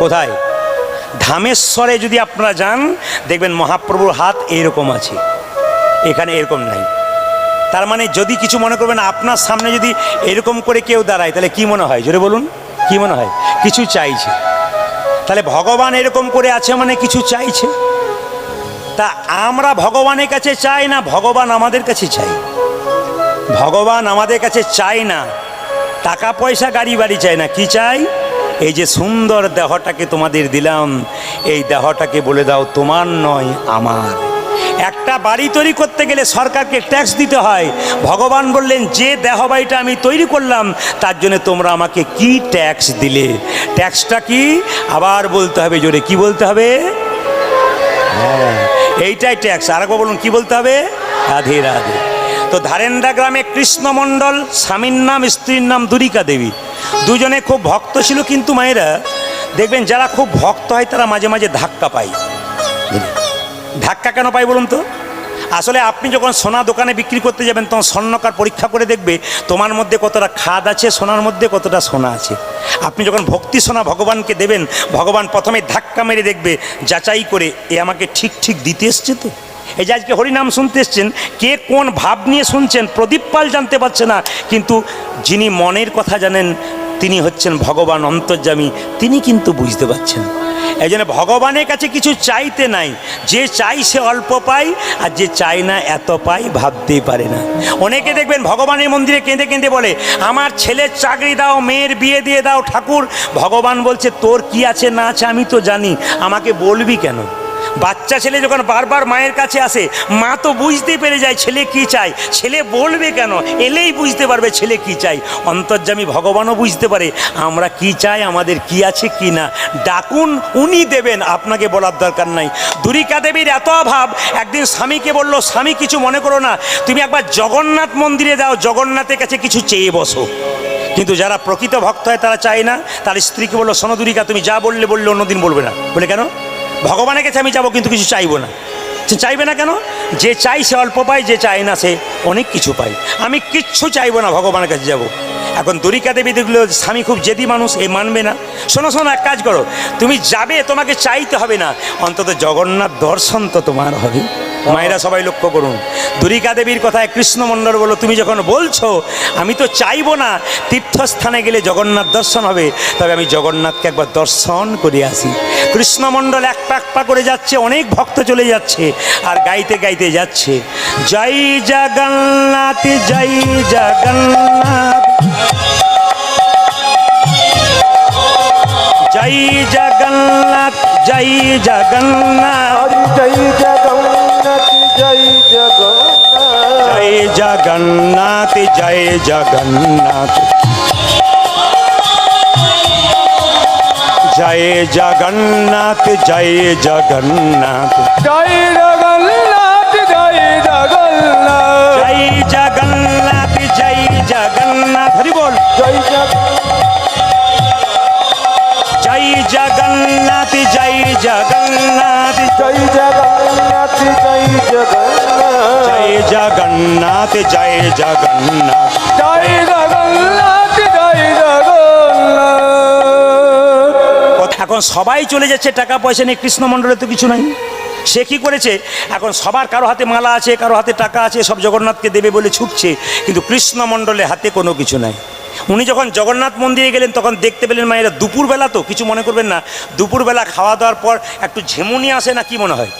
[SPEAKER 1] কোথায়? ধামেশ্বরে যদি আপনারা যান দেখবেন মহাপ্রভুর হাত এইরকম আছে, এখানে এরকম নাই। তার মানে যদি কিছু মনে করবেন, আপনার সামনে যদি এরকম করে কেউ দাঁড়ায় তাহলে কি মনে হয়? জোরে বলুন, কি মনে হয়? কিছু চাইছে। তাহলে ভগবান এরকম করে আছে মানে কিছু চাইছে। তা আমরা ভগবানের কাছে চাই না, ভগবান আমাদের কাছে চাই। ভগবান আমাদের কাছে চাই না টাকা পয়সা গাড়ি বাড়ি চাই না, কি চাই? এই যে সুন্দর দেহটাকে তোমাদের দিলাম, এই দেহটাকে বলে দাও তোমার নয় আমার। একটা বাড়ি তৈরি করতে গেলে সরকারকে ট্যাক্স দিতে হয়। ভগবান বললেন যে দেহ বাড়িটা আমি তৈরি করলাম তার জন্য তোমরা আমাকে কি ট্যাক্স দিলে? ট্যাক্সটা কি? আবার বলতে হবে জোরে, কি বলতে হবে? হ্যাঁ, এইটাই ট্যাক্স। আর একবার বলুন, কি বলতে হবে? রাধে রাধে। তো ধারেন্দ্রা গ্রামে কৃষ্ণমণ্ডল, স্বামীর নাম, স্ত্রীর নাম দুরিকা দেবী, দুজনে খুব ভক্ত ছিল। কিন্তু মায়েরা দেখবেন যারা খুব ভক্ত হয় তারা মাঝে মাঝে ধাক্কা পায়। ধাক্কা কেন পায় বলুন তো? আসলে আপনি যখন সোনা দোকানে বিক্রি করতে যাবেন তখন স্বর্ণকার পরীক্ষা করে দেখবে তোমার মধ্যে কতটা খাদ আছে, সোনার মধ্যে কতটা সোনা আছে। আপনি যখন ভক্তি সোনা ভগবানকে দেবেন, ভগবান প্রথমে ধাক্কা মেরে দেখবে, যাচাই করে এ আমাকে ঠিক ঠিক দিতে এসছে তো। এই যে আজকে হরিনাম শুনতে এসছেন, কে কোন ভাব নিয়ে শুনছেন প্রদীপ পাল জানতে পারছে না, কিন্তু যিনি মনের কথা জানেন তিনি হচ্ছেন ভগবান অন্তর্যামী, তিনি কিন্তু বুঝতে পারছেন। এই জন্য ভগবানের কাছে কিছু চাইতে নাই, যে চাই সে অল্প পায়, আর যে চায় না এত পায় ভাবতেই পারে না। অনেকে দেখবেন ভগবানের মন্দিরে কেঁদে কেঁদে বলে আমার ছেলের চাকরি দাও, মেয়ের বিয়ে দিয়ে দাও ঠাকুর। ভগবান বলছে তোর কি আছে না আছে আমি তো জানি, আমাকে বলবি কেন? বাচ্চা ছেলে যখন বারবার মায়ের কাছে আসে, মা তো বুঝতে পেরে যায় ছেলে কি চায়, ছেলে বলবে কেন? এলেই বুঝতে পারবে ছেলে কি চাই। অন্তর্যামী ভগবানও বুঝতে পারে আমরা কি চাই, আমাদের কি আছে কি না। ডাকুন, উনি দেবেন, আপনাকে বলার দরকার নাই। দুরিকা দেবীর এত অভাব, একদিন স্বামীকে বলল, স্বামী কিছু মনে করো না, তুমি একবার জগন্নাথ মন্দিরে যাও, জগন্নাথের কাছে কিছু চেয়ে বসো। কিন্তু যারা প্রকৃত ভক্ত হয় তারা চায় না। তার স্ত্রীকে বললো, শোনো দুরিকা, তুমি যা বললে অন্যদিন বলবে না। বলে কেন? ভগবানের কাছে আমি যাবো কিন্তু কিছু চাইবো না। সে চাইবে না কেন? যে চাই সে অল্প পায়, যে চায় না সে অনেক কিছু পায়। আমি কিচ্ছু চাইবো না, ভগবানের কাছে যাব। এখন দুরিকা দেবী দেখলো স্বামী খুব জেদি মানুষ, এ মানবে না। শোনো শোনো, এক কাজ করো, তুমি যাবে, তোমাকে চাইতে হবে না, অন্তত জগন্নাথ দর্শন তো তোমার হবে। মায়েরা সবাই লক্ষ্য করুন, দুরিকা দেবীর কথায় কৃষ্ণমণ্ডল বলল, তুমি যখন বলছো আমি তো চাইবো না, তীর্থস্থানে গেলে জগন্নাথ দর্শন হবে, তবে আমি জগন্নাথকে একবার দর্শন করে আসি। কৃষ্ণমণ্ডল এক পা করে যাচ্ছে, অনেক ভক্ত চলে যাচ্ছে, আর গাইতে গাইতে যাচ্ছে, জয় জগন্নাথ জয় জগন্নাথ, জয় জগন্নাথ জয় জগন্নাথ,
[SPEAKER 2] জয় জগন্নাথ জয় জগন্নাথ,
[SPEAKER 1] জয় জগন্নাথ জয় জগন্নাথ, জয় জগন্নাথ জয় জগন্নাথ,
[SPEAKER 2] জয় জগন্নাথ জয় জগন্নাথ,
[SPEAKER 1] জয় জগন্নাথ জয় জগন্নাথ, হরি বল,
[SPEAKER 2] জয়
[SPEAKER 1] জয় জগন্নাথ জয় জগন্নাথ,
[SPEAKER 2] জয় জগন্নাথ জয় জগন্নাথ,
[SPEAKER 1] জয় জগন্নাথ জয় জগন্নাথ,
[SPEAKER 2] জয় জগন্নাথ জয় জগন্নাথ।
[SPEAKER 1] এখন সবাই চলে যাচ্ছে টাকা পয়সা নিয়ে, কৃষ্ণমণ্ডলে তো কিছু নাই। সে কি করেছে, এখন সবার কারো হাতে মালা আছে, কারো হাতে টাকা আছে, সব জগন্নাথকে দেবে বলে ছুটছে, কিন্তু কৃষ্ণমণ্ডলে হাতে কোনো কিছু নাই। উনি যখন জগন্নাথ মন্দিরে গেলেন তখন দেখতে পেলেন মায়েরা, দুপুরবেলা তো, কিছু মনে করবেন না, দুপুরবেলা খাওয়া দাওয়ার পর একটু ঝিমুনি আসে না, কি মনে হয়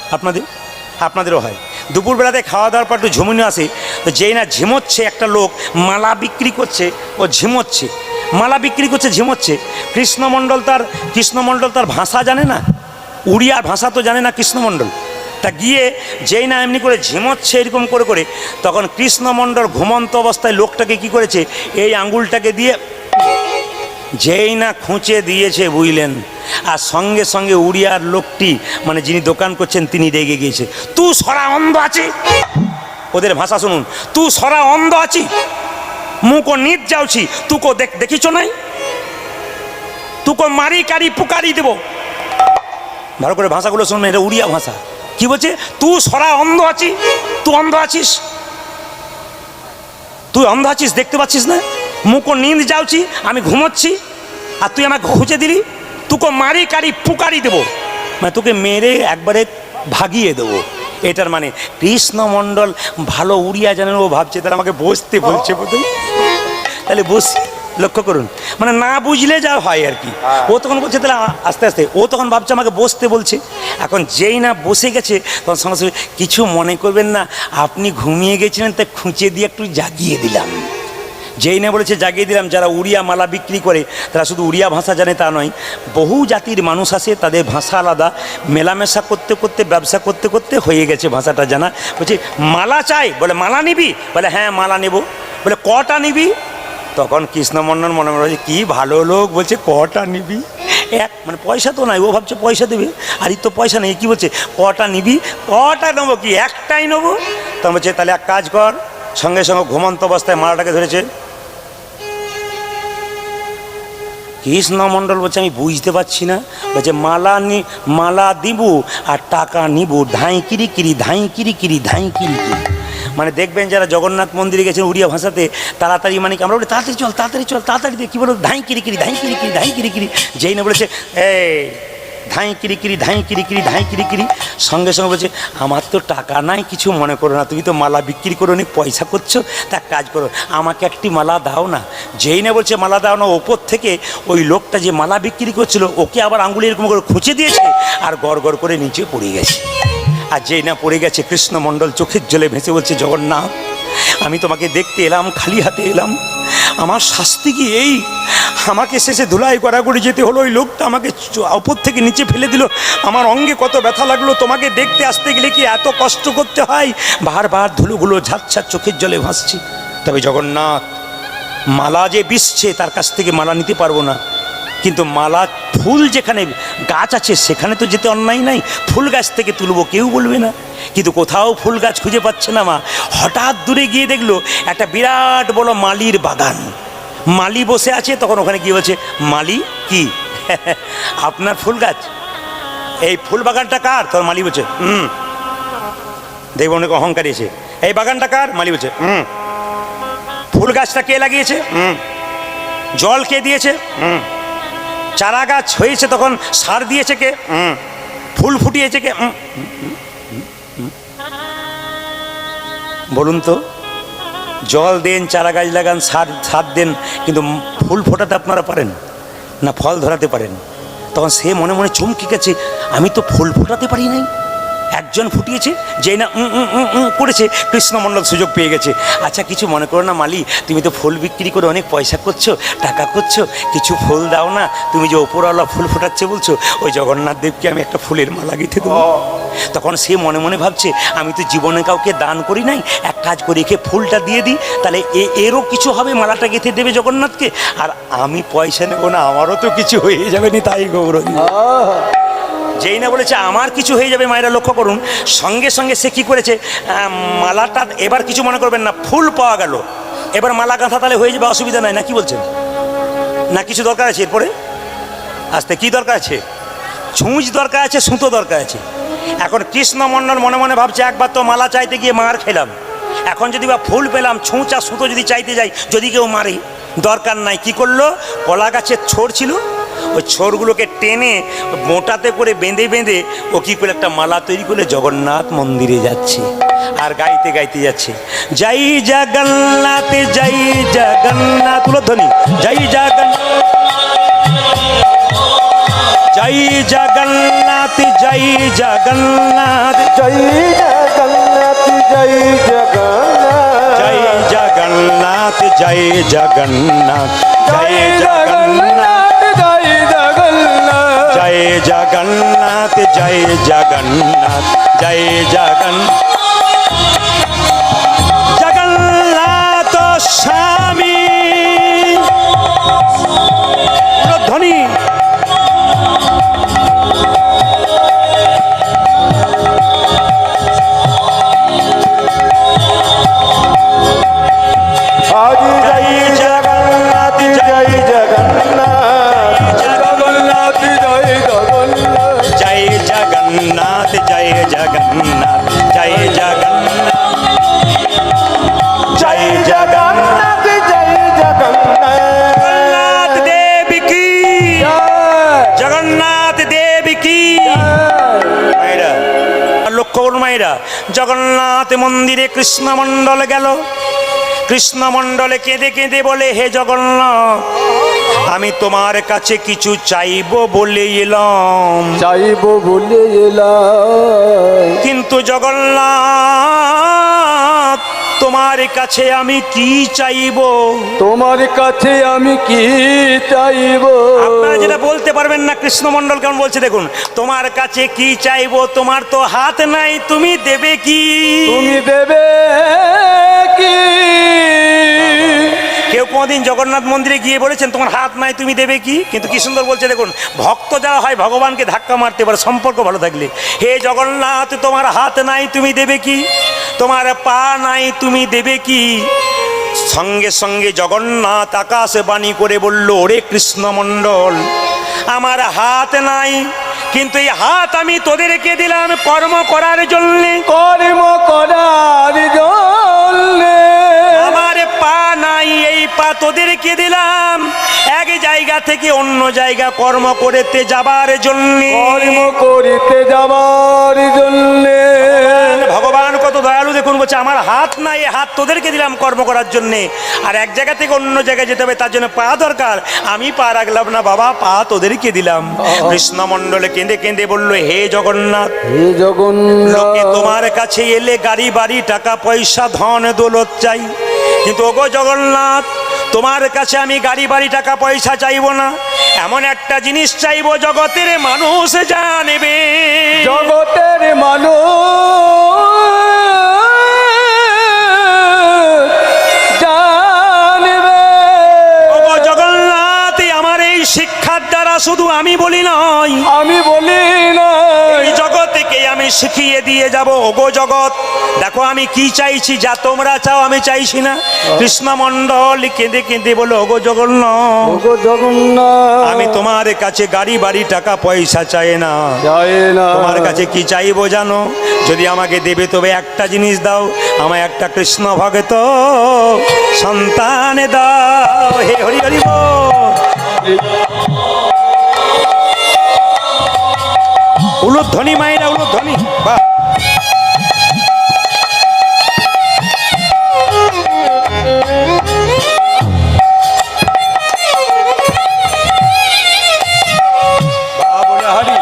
[SPEAKER 1] আপনাদেরও হয়? দুপুরবেলাতে খাওয়া দাওয়ার পর একটু ঝিমুনি আসে, তো যেই না ঝিমোচ্ছে, একটা লোক মালা বিক্রি করছে, ও ঝিমোচ্ছে, মালা বিক্রি করছে, ঝিমোচ্ছে। কৃষ্ণমণ্ডল তার ভাষা জানে না, উড়িয়া ভাষা তো জানে না কৃষ্ণমণ্ডল। তা গিয়ে যেই না এমনি করে ঝিমোচ্ছে এরকম করে করে, তখন কৃষ্ণমণ্ডল ঘুমন্ত অবস্থায় লোকটাকে কি করেছে, এই আঙ্গুলটাকে দিয়ে যেই না খুঁচে দিয়েছে, বুঝলেন, আর সঙ্গে সঙ্গে উড়িয়ার লোকটি, মানে যিনি দোকান করছেন, তিনি রেগে গিয়েছে, তু সরা অন্ধ আছি, ওদের ভাষা শুনুন, তু সরা অন্ধ আছি, মুকো নিত যাচ্ছি, তুকো দেখিছ নাই, তুকো মারি কারি পুকারি দেব। ভালো করে ভাষাগুলো শুনবেন, এটা উড়িয়া ভাষা। কি বলছে, তুই সরা অন্ধ আছি, তুই অন্ধ আছিস, তুই অন্ধ আছিস, দেখতে পাচ্ছিস না, মুকো নিন্দ যাচ্ছি, আমি ঘুমোচ্ছি, আর তুই আমাকে খুঁজে দিলি, তোকে মারি কারি পুকারি দেবো, মানে তোকে মেরে একবারে ভাগিয়ে দেবো। এটার মানে কৃষ্ণমণ্ডল ভালো উড়িয়া জানেন, ও ভাবছে তাহলে আমাকে বসতে বলছে বোধহয়, তাহলে বসি। লক্ষ্য করুন, মানে না বুঝলে যা হয় আর কি। ও তখন বলছে তাহলে আস্তে আস্তে, ও তখন ভাবছে আমাকে বসতে বলছে। এখন যেই না বসে গেছে তখন সঙ্গে সঙ্গে, কিছু মনে করবেন না, আপনি ঘুমিয়ে গেছিলেন তাই খুঁচে দিয়ে একটু জাগিয়ে দিলাম। যেই না বলেছে জাগিয়ে দিলাম। যারা উড়িয়া মালা বিক্রি করে তারা শুধু উড়িয়া ভাষা জানে তা নয়, বহু জাতির মানুষ আসে, তাদের ভাষা আলাদা, মেলামেশা করতে করতে, ব্যবসা করতে করতে হয়ে গেছে ভাষাটা জানা। বলছে মালা চাই, বলে মালা নিবি, বলে হ্যাঁ মালা নেব, বলে কটা নিবি, তখন কৃষ্ণমণ্ডল মনে মনে বলছে কি ভালো লোক, বলছে কটা নিবি, এক, মানে পয়সা তো নাই, ও ভাবছে পয়সা দেবে, আর তো পয়সা নেই, কি বলছে কটা নিবি, কটা নেবো কি, একটাই নেবো। তখন বলছে তাহলে এক কাজ কর, সঙ্গে সঙ্গে ঘুমন্ত অবস্থায় মালাটাকে ধরেছে। কৃষ্ণমণ্ডল বলছে আমি বুঝতে পারছি না, বলছে মালা দিব আর টাকা নিব, ধাই কিরি কিরি ধাই কিরি কিরি ধাই কিরি কিরি। মানে দেখবেন যারা জগন্নাথ মন্দিরে গেছেন উড়িয়া ভাষাতে তাড়াতাড়ি, মানে কি আমরা বলি তাড়াতাড়ি চল তাড়াতাড়ি চল তাড়াতাড়ি দিয়ে কী বলো ধাই কিরি কিরি ধাই কিরি কিরি ধাই কিরি কিরি। যেই না বলেছে এই ধাই কিরি কিরি ধাই কিরি কিরি ধাই কিরি কিরি, সঙ্গে সঙ্গে বলছে আমার তো টাকা নাই, কিছু মনে করো না, তুমি তো মালা বিক্রি করে অনেক পয়সা করছো, তা কাজ করো আমাকে একটি মালা দাও না। যেই না বলছে মালা দাও না, ওপর থেকে ওই লোকটা যে মালা বিক্রি করছিল ওকে আবার আঙুলি এরকম করে খুঁচে দিয়েছে আর গড় গড় করে নিচে পড়ে গেছে। আর যেই না পড়ে গেছে কৃষ্ণমণ্ডল চোখের জলে ভেসে বলছে জগন্নাথ আমি তোমাকে দেখতে এলাম, খালি হাতে এলাম, আমার শাস্তি কি এই? আমাকে শেষে ধুলাই কড়াকড়ি যেতে হলো, ওই লোকটা আমাকে ওপর থেকে নিচে ফেলে দিল, আমার অঙ্গে কত ব্যথা লাগলো, তোমাকে দেখতে আসতে গেলে কি এত কষ্ট করতে হয়? বারবার ধুলোগুলো ঝাঁচ্ছার চোখের জলে ভাসছে। তবে জগন্নাথ মালা যে বিষছে তার কাছ থেকে মালা নিতে পারবো না, কিন্তু মালা ফুল যেখানে গাছ আছে সেখানে তো যেতে অন্যায় নাই, ফুল গাছ থেকে তুলবো কেউ বলবে না, কিন্তু কোথাও ফুল গাছ খুঁজে পাচ্ছে না মা। হঠাৎ দূরে গিয়ে দেখলো একটা বিরাট বড় মালির বাগান, মালি বসে আছে। তখন ওখানে গিয়ে বলছে মালি কি আপনার ফুল গাছ, এই ফুল বাগানটা কার? তখন মালি বলছে দেখবো অনেক অহংকারী এসে, এই বাগানটা কার? মালি বলছে ফুল গাছটা কে লাগিয়েছে? জল কে দিয়েছে? চারা গাছ হয়েছে তখন সার দিয়েছে কে? ফুল ফুটিয়েছে কে? বলুন তো, জল দেন, চারা গাছ লাগান, সার দেন, কিন্তু ফুল ফোটাতে আপনারা পারেন না, ফল ধরাতে পারেন? তখন সে মনে মনে চমকে গেছে, আমি তো ফুল ফোটাতে পারি নাই, একজন ফুটিয়েছে। যেই না করেছে কৃষ্ণমণ্ডল সুযোগ পেয়ে গেছে। আচ্ছা কিছু মনে করো না মালি, তুমি তো ফুল বিক্রি করে অনেক পয়সা করছো, টাকা করছো, কিছু ফুল দাও না, তুমি যে ওপরওয়ালা ফুল ফোটাচ্ছে বলছো, ওই জগন্নাথ দেবকে আমি একটা ফুলের মালা গেঁথে দেবো। তখন সে মনে মনে ভাবছে আমি তো জীবনে কাউকে দান করি নাই, এক কাজ করি একে ফুলটা দিয়ে দিই, তাহলে এরও কিছু হবে, মালাটা গেঁথে দেবে জগন্নাথকে, আর আমি পয়সা নেবো না, আমারও তো কিছু হয়ে যাবে নি, তাই গৌরব। যেই না বলেছে আমার কিছু হয়ে যাবে, মায়েরা লক্ষ্য করুন, সঙ্গে সঙ্গে সে কি করেছে, মালাটা এবার কিছু মনে করবেন না, ফুল পাওয়া গেল, এবার মালা গাঁথা তাহলে হয়ে যাবে, অসুবিধা নাই, না কি বলছেন? না কিছু দরকার আছে এরপরে আসতে? কি দরকার আছে? ছুঁচ দরকার আছে, সুতো দরকার আছে। এখন কৃষ্ণমণ্ডল মনে মনে ভাবছে একবার তো মালা চাইতে গিয়ে মার খেলাম, এখন যদি বা ফুল পেলাম, ছুঁচ আর সুতো যদি চাইতে যাই, যদি কেউ মারে, দরকার নাই। কি করলো, কলা গাছের ছোড় ছিল, ওই ছোরগুলোকে টেনে মোটাতে করে বেঁধে বেঁধে ও কি করে একটা মালা তৈরি করে জগন্নাথ মন্দিরে যাচ্ছে আর গাইতে গাইতে যাচ্ছে, জয় জগন্নাথ জয় জগন্নাথ, উলধ্বনি জয় জগন্নাথ জয় জগন্নাথ জয় জগন্নাথ
[SPEAKER 2] জয় জগন্নাথ জয় জগন্নাথ
[SPEAKER 1] জয় জগন্নাথ জয় জগন্নাথ জয় জগন্নাথ জয় জগন্নাথ জয় জগন্নাথ জয় জগন্নাথ স্বামী ধ্বনি।
[SPEAKER 2] আজ জয় জগন্নাথ জয় জগন্নাথ জগন্নাথ জয় জগন্নাথ
[SPEAKER 1] জয় জগন্নাথ জয় জগন্নাথ জয় জগন্নাথ জয় জগন্নাথ
[SPEAKER 2] জয়
[SPEAKER 1] জগন্নাথ দেব কি, জগন্নাথ দেব কি। মায়েরা লক্ষ্য করুন, মায়েরা, জগন্নাথ মন্দিরে কৃষ্ণমণ্ডল গেল, কৃষ্ণমণ্ডলে কেঁদে কেঁদে বলে হে জগন্নাথ আমি তোমার কাছে কিছু চাইবো বলে এলাম,
[SPEAKER 2] চাইব বলে এলাম,
[SPEAKER 1] কিন্তু জগন্নাথ তোমার কাছে আমি কি চাইবো?
[SPEAKER 2] তোমার কাছে আমি কি চাইব?
[SPEAKER 1] আপনারা যেটা বলতে পারবেন না, কৃষ্ণমণ্ডল কেমন বলছে দেখুন, তোমার কাছে কি চাইবো, তোমার তো হাত নাই, তুমি দেবে কি?
[SPEAKER 2] তুমি দেবে কি?
[SPEAKER 1] কেউ কোনদিন জগন্নাথ মন্দিরে গিয়ে বলেছেন তোমার হাত নাই তুমি দেবে কি? কিন্তু কি সুন্দর বলছে দেখুন, ভক্ত যারা হয় ভগবানকে ধাক্কা মারতে পারে সম্পর্ক ভালো থাকলে, হে জগন্নাথ তোমার হাত নাই তুমি দেবে কি? তোমার পা নাই তুমি দেবে কি? সঙ্গে সঙ্গে জগন্নাথ আকাশে বাণী করে বলল, ওরে কৃষ্ণমণ্ডল, আমার হাত নাই, কিন্তু এই হাত আমি তোদেরকে দিলাম কর্ম করার জন্যে।
[SPEAKER 2] কর্ম করার জন্যে।
[SPEAKER 1] আমার পা নাই, এই পা তোদেরকে দিলাম এক জায়গা থেকে অন্য জায়গা কর্ম করতে যাবার জন্যে।
[SPEAKER 2] কর্ম করিতে যাবার জন্যে।
[SPEAKER 1] ভগবান কত দয়ালু দেখুন, বলছে আমার হাত নাই, এই হাত তোদেরকে দিলাম কর্ম করার জন্যে, আর এক জায়গা থেকে অন্য জায়গায় যেতে হবে, তার জন্য পা দরকার, আমি পা রাখলাম না বাবা, পা তোদেরকে দিলাম। কৃষ্ণমণ্ডলে কেঁদে কেঁদে বলল, হে জগন্নাথ,
[SPEAKER 2] হে জগন্নাথ,
[SPEAKER 1] লোকে তোমার কাছে এলে গাড়ি বাড়ি টাকা পয়সা ধন দৌলত চাই, কিন্তু ওগো জগন্নাথ, তোমার কাছে আমি গাড়ি বাড়ি টাকা পয়সা চাইবো না, এমন একটা জিনিস চাইবো জগতের মানুষ জানবে।
[SPEAKER 2] জগতের মানুষ জানবে।
[SPEAKER 1] ওগো জগন্নাথ, আমার এই শিক্ষার দ্বারা শুধু আমি বলি নয়,
[SPEAKER 2] আমি বলি না,
[SPEAKER 1] এই জগৎকে আমি শিখিয়ে দিয়ে যাব। ওগো জগৎ, দেখো আমি কি চাইছি, যা তোমরা চাও আমি চাইছি না। কৃষ্ণমণ্ডল কেঁদে কেঁদে বলো, ওগো জগন্নাথ,
[SPEAKER 2] ওগো জগন্নাথ,
[SPEAKER 1] আমি তোমার কাছে গাড়ি বাড়ি টাকা পয়সা চাই না,
[SPEAKER 2] চাই না।
[SPEAKER 1] তোমার কাছে কি চাইবো জানো? যদি আমাকে দেবে তবে একটা জিনিস দাও, আমায় একটা কৃষ্ণ ভক্ত সন্তান দাও। হে হরি হরি বল। উলুধ্বনি মায়েরা, উলুধ্বনি, বাহ। বাহ বলে হরি।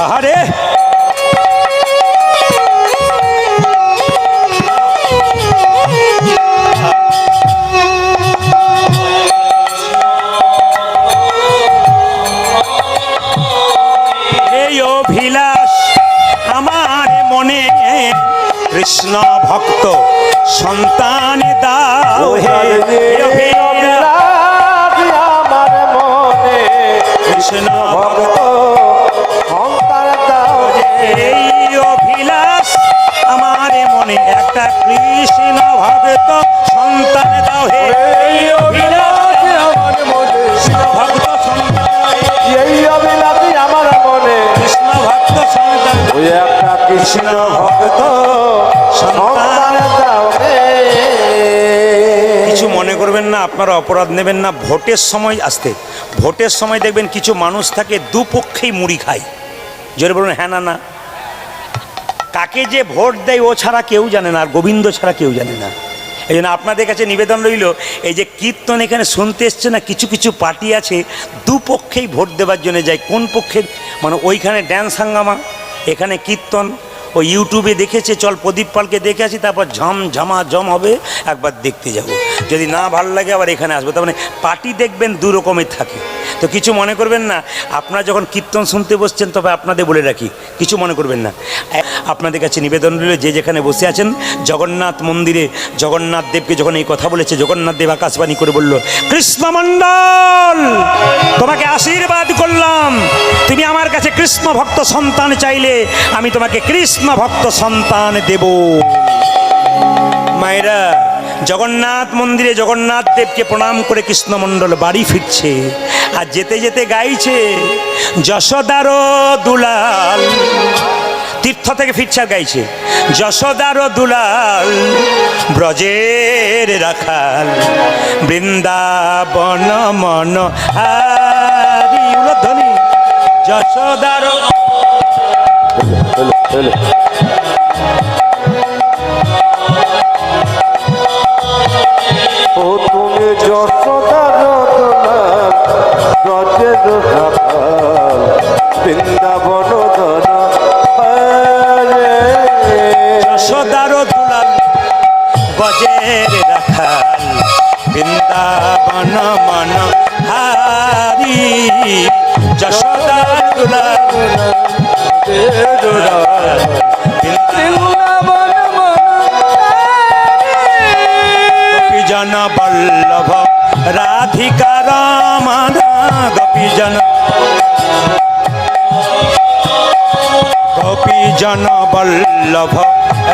[SPEAKER 1] আহারে এই অভিলাষ আমার মনে, কৃষ্ণ ভক্ত সন্তান দাও। হে অভিলাষ
[SPEAKER 2] আমার মনে
[SPEAKER 1] কৃষ্ণ
[SPEAKER 2] ভক্ত সন্তান দাও।
[SPEAKER 1] এই অভিলাষ আমার মনে, একটা কৃষ্ণ ভক্ত সন্তান দাও। হে
[SPEAKER 2] এই অভিলাষ আমার মনে,
[SPEAKER 1] কৃষ্ণ ভক্ত সন্তান,
[SPEAKER 2] এই অভিলাষ আমার মনে,
[SPEAKER 1] কৃষ্ণ ভক্ত সন্তান,
[SPEAKER 2] ওই একটা কৃষ্ণ ভক্ত সন্তান দাও রে।
[SPEAKER 1] কিছু মনে করবেন না, আপনারা অপরাধ নেবেন না। ভোটের সময় আসতে, ভোটের সময় দেখবেন কিছু মানুষ থাকে দুপক্ষেই মুড়ি খায়। জোরে বলুন হ্যাঁ না না। কাকে যে ভোট দেয় ও ছাড়া কেউ জানে না, আর গোবিন্দ ছাড়া কেউ জানে না। এই জন্য আপনাদের কাছে নিবেদন রইল, এই যে কীর্তন এখানে শুনতে এসছে না, কিছু কিছু পার্টি আছে দুপক্ষেই ভোট দেওয়ার জন্য যায়। কোন পক্ষের? মানে ওইখানে ড্যান্স হাঙ্গামা, এখানে কীর্তন। ও ইউটিউবে দেখেছে, চল প্রদীপ পালকে দেখে আসি, তারপর ঝম হবে, একবার দেখতে যাব, যদি না ভালো লাগে আবার এখানে আসবো। তার মানে পার্টি দেখবেন দু রকমের থাকে। তো কিছু মনে করবেন না, আপনারা যখন কীর্তন শুনতে বসছেন, তবে আপনাদের বলে রাখি, কিছু মনে করবেন না। আপনাদের কাছে নিবেদন রইল, যে যেখানে বসে আছেন, জগন্নাথ মন্দিরে জগন্নাথ দেবকে যখন এই কথা বলেছে, জগন্নাথ দেব আকাশবাণী করে বলল, কৃষ্ণমণ্ডল, তোমাকে আশীর্বাদ করলাম, তুমি আমার কাছে কৃষ্ণ ভক্ত সন্তান চাইলে আমি তোমাকে কৃষ্ণ ভক্ত সন্তান দেব। মায়েরা, জগন্নাথ মন্দিরে জগন্নাথ দেবকে প্রণাম করে কৃষ্ণমণ্ডল বাড়ি ফিরছে, আর যেতে যেতে গাইছে, যশোদার দুলাল, তীর্থ থেকে ফিরছে আর গাইছে, যশোদার দুলাল, ব্রজের রাখাল, বৃন্দাবন মন হারি। উলধ্বনি, যশোদার।
[SPEAKER 2] ও তুমি যশোদার দুলাল, ব্রজের রাখাল, বৃন্দাবন ধন হরে।
[SPEAKER 1] যশোদার দুলাল, ব্রজের রাখাল, বৃন্দাবন মন হারি। যশোদার দুলাল,
[SPEAKER 2] বৃন্দাবন মন
[SPEAKER 1] জন জন বল্লভ রাধিকা রমণ গোপী জন বল্লভ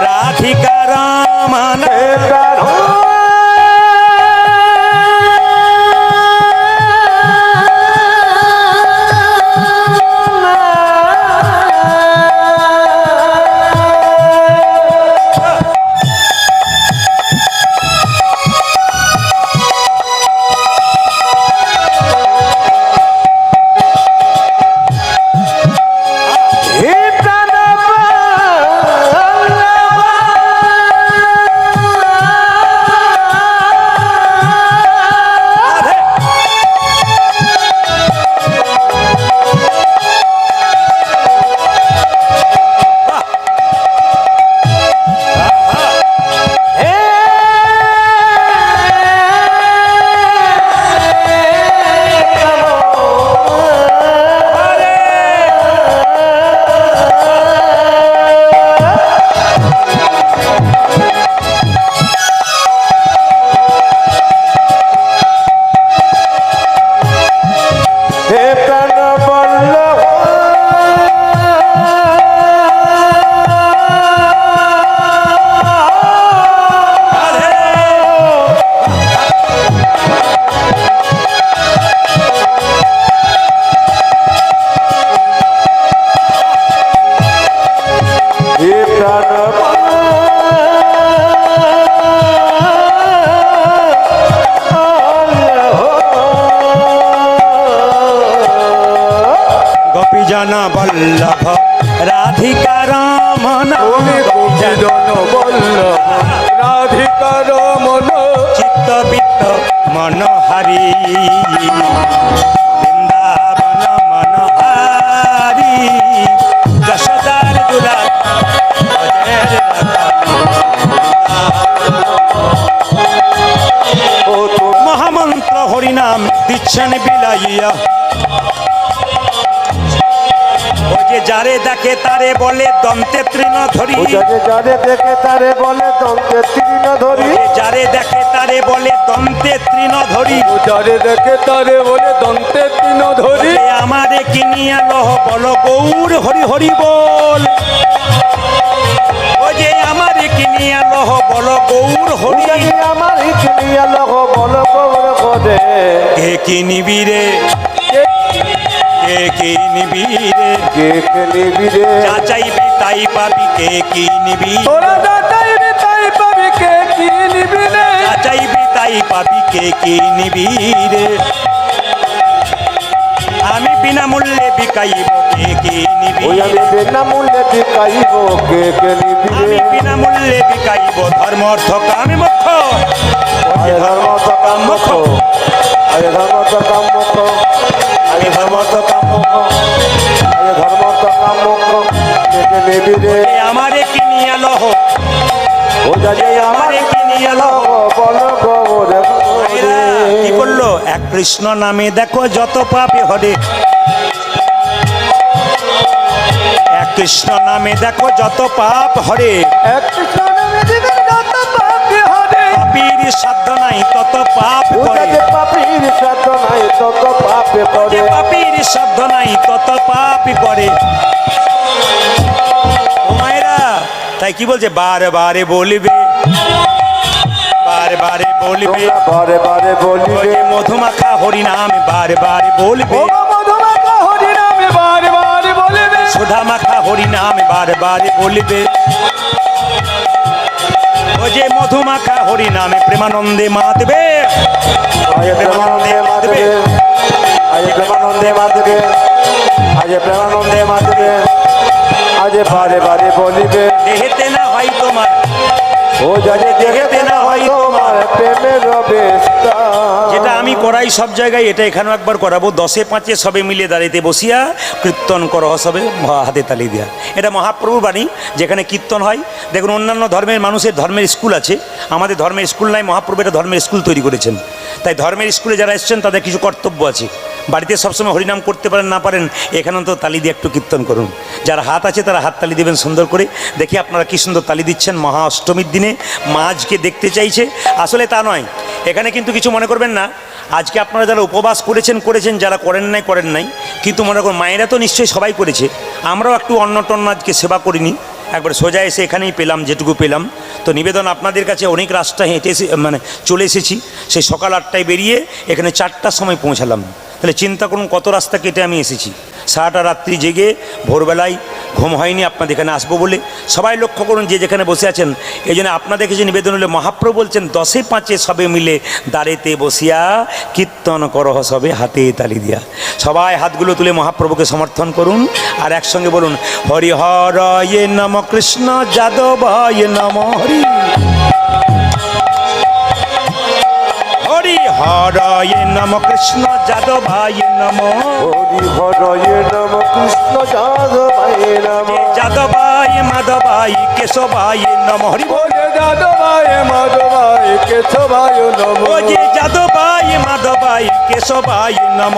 [SPEAKER 1] রাধিকা রমণ জন বল্লভ রাধিকা রমণ
[SPEAKER 2] জন বল্লভ রাধিকা রমণ
[SPEAKER 1] চিত্ত বিত্ত মনোহারি বৃন্দাবন মনোহারি যশোদার দুলাল মহামন্ত্র হরিনাম দিচ্ছেন বিলাইয়া ও যে যারে দেখে তারে বলে দন্তে তৃণ ধরি
[SPEAKER 2] যারে দেখে তারে বলে দন্তে তৃণ ধরি
[SPEAKER 1] যারে দেখে তারে বলে দন্তে তৃণ ধরি
[SPEAKER 2] যারে দেখে তারে বলে দন্তে তৃণ ধরি
[SPEAKER 1] আমারে কিনিয়া লহ বল গৌর হরি হরি বল ও যে আমারে কিনিয়া লহ বল গৌর হরি
[SPEAKER 2] আমার কিনিয়া লহ বল গৌর পদে
[SPEAKER 1] কে কিনিবি রে কে কিনিবি রে
[SPEAKER 2] কে কিনিবি রে
[SPEAKER 1] চাচাইবি তাই পাবি কে কিনিবি
[SPEAKER 2] তোরা চাচাইবি তাই পাবি কে কিনিবি রে
[SPEAKER 1] চাচাইবি তাই পাবি কে কিনিবি রে আমি বিনামূল্যে বিকাইব কে কিনিবি
[SPEAKER 2] ওই আমি বিনামূল্যে বিকাইব কে কিনিবি
[SPEAKER 1] আমি
[SPEAKER 2] রে
[SPEAKER 1] বিনামূল্যে বিকাইব ধর্ম অর্থ কাম মোক্ষ
[SPEAKER 2] আয় ধর্ম তো কাম মোক্ষ আয় ধর্ম তো কাম মোক্ষ আয় ধর্ম তো কাম মোক্ষ আয় ধর্ম তো কাম মোক্ষ কে কিনিবি রে
[SPEAKER 1] আমারে কিনিয়া লহ
[SPEAKER 2] ও যাকে
[SPEAKER 1] আমারে কিনিয়া লহ
[SPEAKER 2] বল গৌর
[SPEAKER 1] ভাইরা, কি বললো এক কৃষ্ণ নামে দেখো যত পাপে হরে এক কৃষ্ণ নামে দেখো যত পাপ হরে
[SPEAKER 2] এক কৃষ্ণ নামে দিবেন যত পাপি হরে
[SPEAKER 1] পাপীর সাধ্য নাই তত পাপ
[SPEAKER 2] ও
[SPEAKER 1] করে
[SPEAKER 2] যাকে পাপির সাধ্য নাই তত পাপে
[SPEAKER 1] যে
[SPEAKER 2] পড়ে
[SPEAKER 1] পাপীর সাধ্য নাই তত পাপ করে ও মায়েরা তাই কি বলছে বারে বারে বলিবে বারে বারে বলিবে
[SPEAKER 2] তোমরা বারে বারে
[SPEAKER 1] ও
[SPEAKER 2] বলিবে
[SPEAKER 1] যে মধুমাখা হরি নাম বারে বারে বলবে
[SPEAKER 2] ও মধুমাখা হরি নামে বারে বারে বলিবে
[SPEAKER 1] সুধা মাখা হরি নাম বারে বারে বলিবে ও যে মধুমাখা হরি নামে প্রেমানন্দে মাতবে
[SPEAKER 2] আজ প্রেমানন্দে মাতবে আজ প্রেমানন্দে মাতবে আজ প্রেমানন্দে মাতবে আজ বারে বারে বলিবে
[SPEAKER 1] দেহেতে না হয় তোমার
[SPEAKER 2] ও যাকে দেখতে না হয় তোমার প্রেমের বেস্তা
[SPEAKER 1] যেটা আমি করাই সব জায়গায় এটা এখানেও একবার করাবো 10-এ 5-এ সবে মিলে দাঁড়িয়ে বসিয়া কীর্তন করহ সবে হাতে তালি দেওয়া এটা মহাপ্রভুর বাণী যেখানে কীর্তন হয় দেখুন অন্যান্য ধর্মের মানুষের ধর্মের স্কুল আছে আমাদের ধর্মের স্কুল নাই মহাপ্রভু এটা ধর্মের স্কুল তৈরি করেছেন তাই ধর্মের স্কুলে যারা এসছেন তাদের কিছু কর্তব্য আছে বাড়িতে সবসময় হরিনাম করতে পারেন না পারেন, এখানে তো তালি দিয়ে একটু কীর্তন করুন। যার হাত আছে তারা হাত তালি দেবেন সুন্দর করে। দেখি আপনারা কি সুন্দর তালি দিচ্ছেন। মহা অষ্টমীর দিনে মা আজকে দেখতে চাইছে, আসলে তা নয়। এখানে কিন্তু কিছু মনে করবেন না, আজকে আপনারা যারা উপবাস করেছেন, যারা করেন নাই, কিন্তু মনে করুন মায়েরা তো নিশ্চয়ই সবাই করেছে। আমরাও একটু অন্ন টন্ন আজকে সেবা করিনি, একবার সোজা এসে এখানেই পেলাম যেটুকু পেলাম। তো নিবেদন আপনাদের কাছে, অনেক রাস্তা হেঁটে চলে এসেছি। সেই সকাল 8টায় বেরিয়ে এখানে 4টার সময় পৌঁছালাম। তাহলে চিন্তা করুন কত রাস্তা কেটে আমি এসেছি। সারাটা রাত্রি জেগে ভোরবেলায় ঘুম হয়নি আপনাদের এখানে আসবো বলে। সবাই লক্ষ্য করুন যে যেখানে বসে আছেন। এই জন্য আপনাদের কাছে নিবেদন হলে, মহাপ্রভু বলছেন 10এ 5 সবে মিলে দাঁড়েতে বসিয়া কীর্তন করহ সবে হাতে তালি দিয়া। সবাই হাতগুলো তুলে মহাপ্রভুকে সমর্থন করুন আর একসঙ্গে বলুন হরিহরয়ে নম কৃষ্ণ যাদবায় নম হরি। হরিহরয়ে নম কৃষ্ণ যাদবায় নম।
[SPEAKER 2] হরিহরয়ে নম কৃষ্ণ যাদবায় নম।
[SPEAKER 1] যাদবায় মাধবায় কেশবায় নম। হরি বল।
[SPEAKER 2] যাদবায় মাধবায় কেশবায় নম।
[SPEAKER 1] ও যে যাদবায় মাধবায় কেশবায় নম।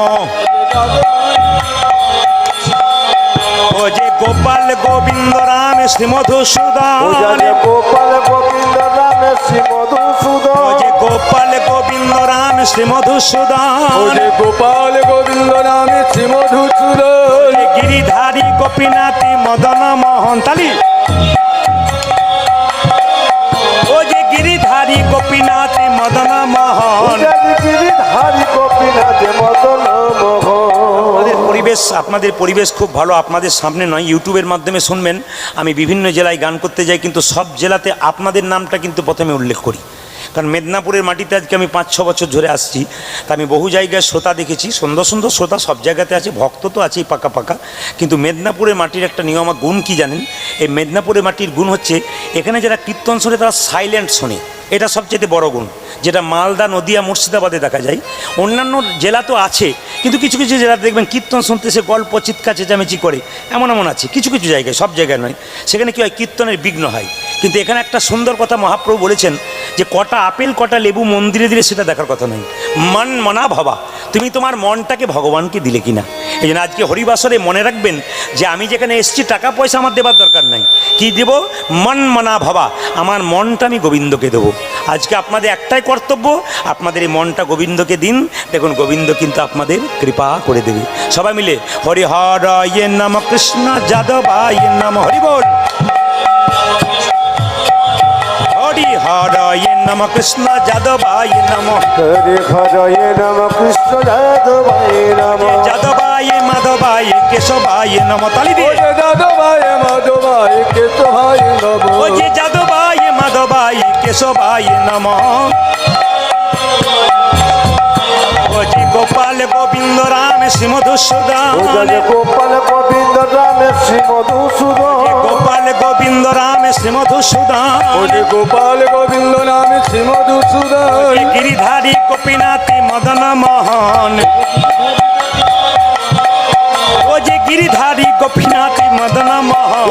[SPEAKER 1] ও যে গোপাল গোবিন্দ রাম শ্রী মধুসূদন।
[SPEAKER 2] গোপাল গোবিন্দ রাম শ্রী মধুসূদন।
[SPEAKER 1] ও যে গোপাল গোবিন্দ রাম শ্রী মধুসূদন।
[SPEAKER 2] গোপাল গোবিন্দ রাম শ্রী মধুসূদন।
[SPEAKER 1] গিরিধারী গোপীনাথী মদন মোহন। তালি। ও যে গিরিধারী গোপীনাথী মদন মোহন।
[SPEAKER 2] গিরিধারী গোপীনাথ মদন মোহন।
[SPEAKER 1] আপনাদের পরিবেশ খুব ভালো। আপনাদের সামনে নয়, ইউটিউবের মাধ্যমে শুনবেন। আমি বিভিন্ন জেলায় গান করতে যাই, কিন্তু সব জেলাতে আপনাদের নামটা কিন্তু প্রথমে উল্লেখ করি। কারণ মেদিনীপুরের মাটিতে আজকে আমি 5-6 বছর ধরে আসছি। তা আমি বহু জায়গায় শ্রোতা দেখেছি, সুন্দর সুন্দর শ্রোতা সব জায়গাতে আছে, ভক্ত তো আছেই পাকা পাকা। কিন্তু মেদিনীপুরের মাটির একটা নিয়ম গুণ কি জানেন? এই মেদিনীপুরের মাটির গুণ হচ্ছে, এখানে যারা কীর্তন শোনে তারা সাইলেন্ট শোনে। এটা সবচেয়ে বড় গুণ, যেটা মালদা, নদিয়া, মুর্শিদাবাদে দেখা যায়। অন্যান্য জেলা তো আছে, কিন্তু কিছু কিছু জেলাতে দেখবেন কীর্তন শুনতে সে গল্প চিৎকার চেঁচামেচি করে, এমন আছে কিছু কিছু জায়গায়, সব জায়গায় নয়। সেখানে কী হয়, কীর্তনের বিঘ্ন হয়। কিন্তু এখানে একটা সুন্দর কথা মহাপ্রভু বলেছেন যে কটা আপেল কটা লেবু মন্দিরে দিলে সেটা দেখার কথা নয়, মন মনা ভাবা, তুমি তোমার মনটাকে ভগবানকে দিলে কিনা। এই জন্য আজকে হরিবাসরে মনে রাখবেন যে আমি যেখানে এসেছি টাকা পয়সা আমার দেবার দরকার নাই। কি দেব? মন মনা ভাবা, আমার মনটা আমি গোবিন্দকে দেবো। আজকে আপনাদের একটাই কর্তব্য, আপনাদের এই মনটা গোবিন্দকে দিন, দেখুন গোবিন্দ কিন্তু আপনাদের কৃপা করে দেবে। সবাই মিলে হরিহরয়ে নম কৃষ্ণ যাদবায় নম। হরি বল। হরিহরয়ে নম কৃষ্ণ যাদবায় নম।
[SPEAKER 2] হরিহরয়ে নম কৃষ্ণ যাদবায় নম।
[SPEAKER 1] যাদবায় মাধবায় কেশবায় নম। তালি দিয়ে।
[SPEAKER 2] যাদবায় মাধবায় কেশবায় নম।
[SPEAKER 1] ও যে যাদবায় মাধবায় কেশবায় নম। ও যে গোপাল গোবিন্দ রাম শ্রী মধুসূদন।
[SPEAKER 2] গোপাল গোবিন্দ রাম শ্রী মধুসূদন।
[SPEAKER 1] গোপাল গোবিন্দ রাম শ্রী মধুসূদন।
[SPEAKER 2] গোপাল গোবিন্দ রাম শ্রী মধুসূদন।
[SPEAKER 1] গিরিধারী গোপীনাথী মদন মোহন। ও যে গিরিধারী গোপীনাথী মদন মোহন।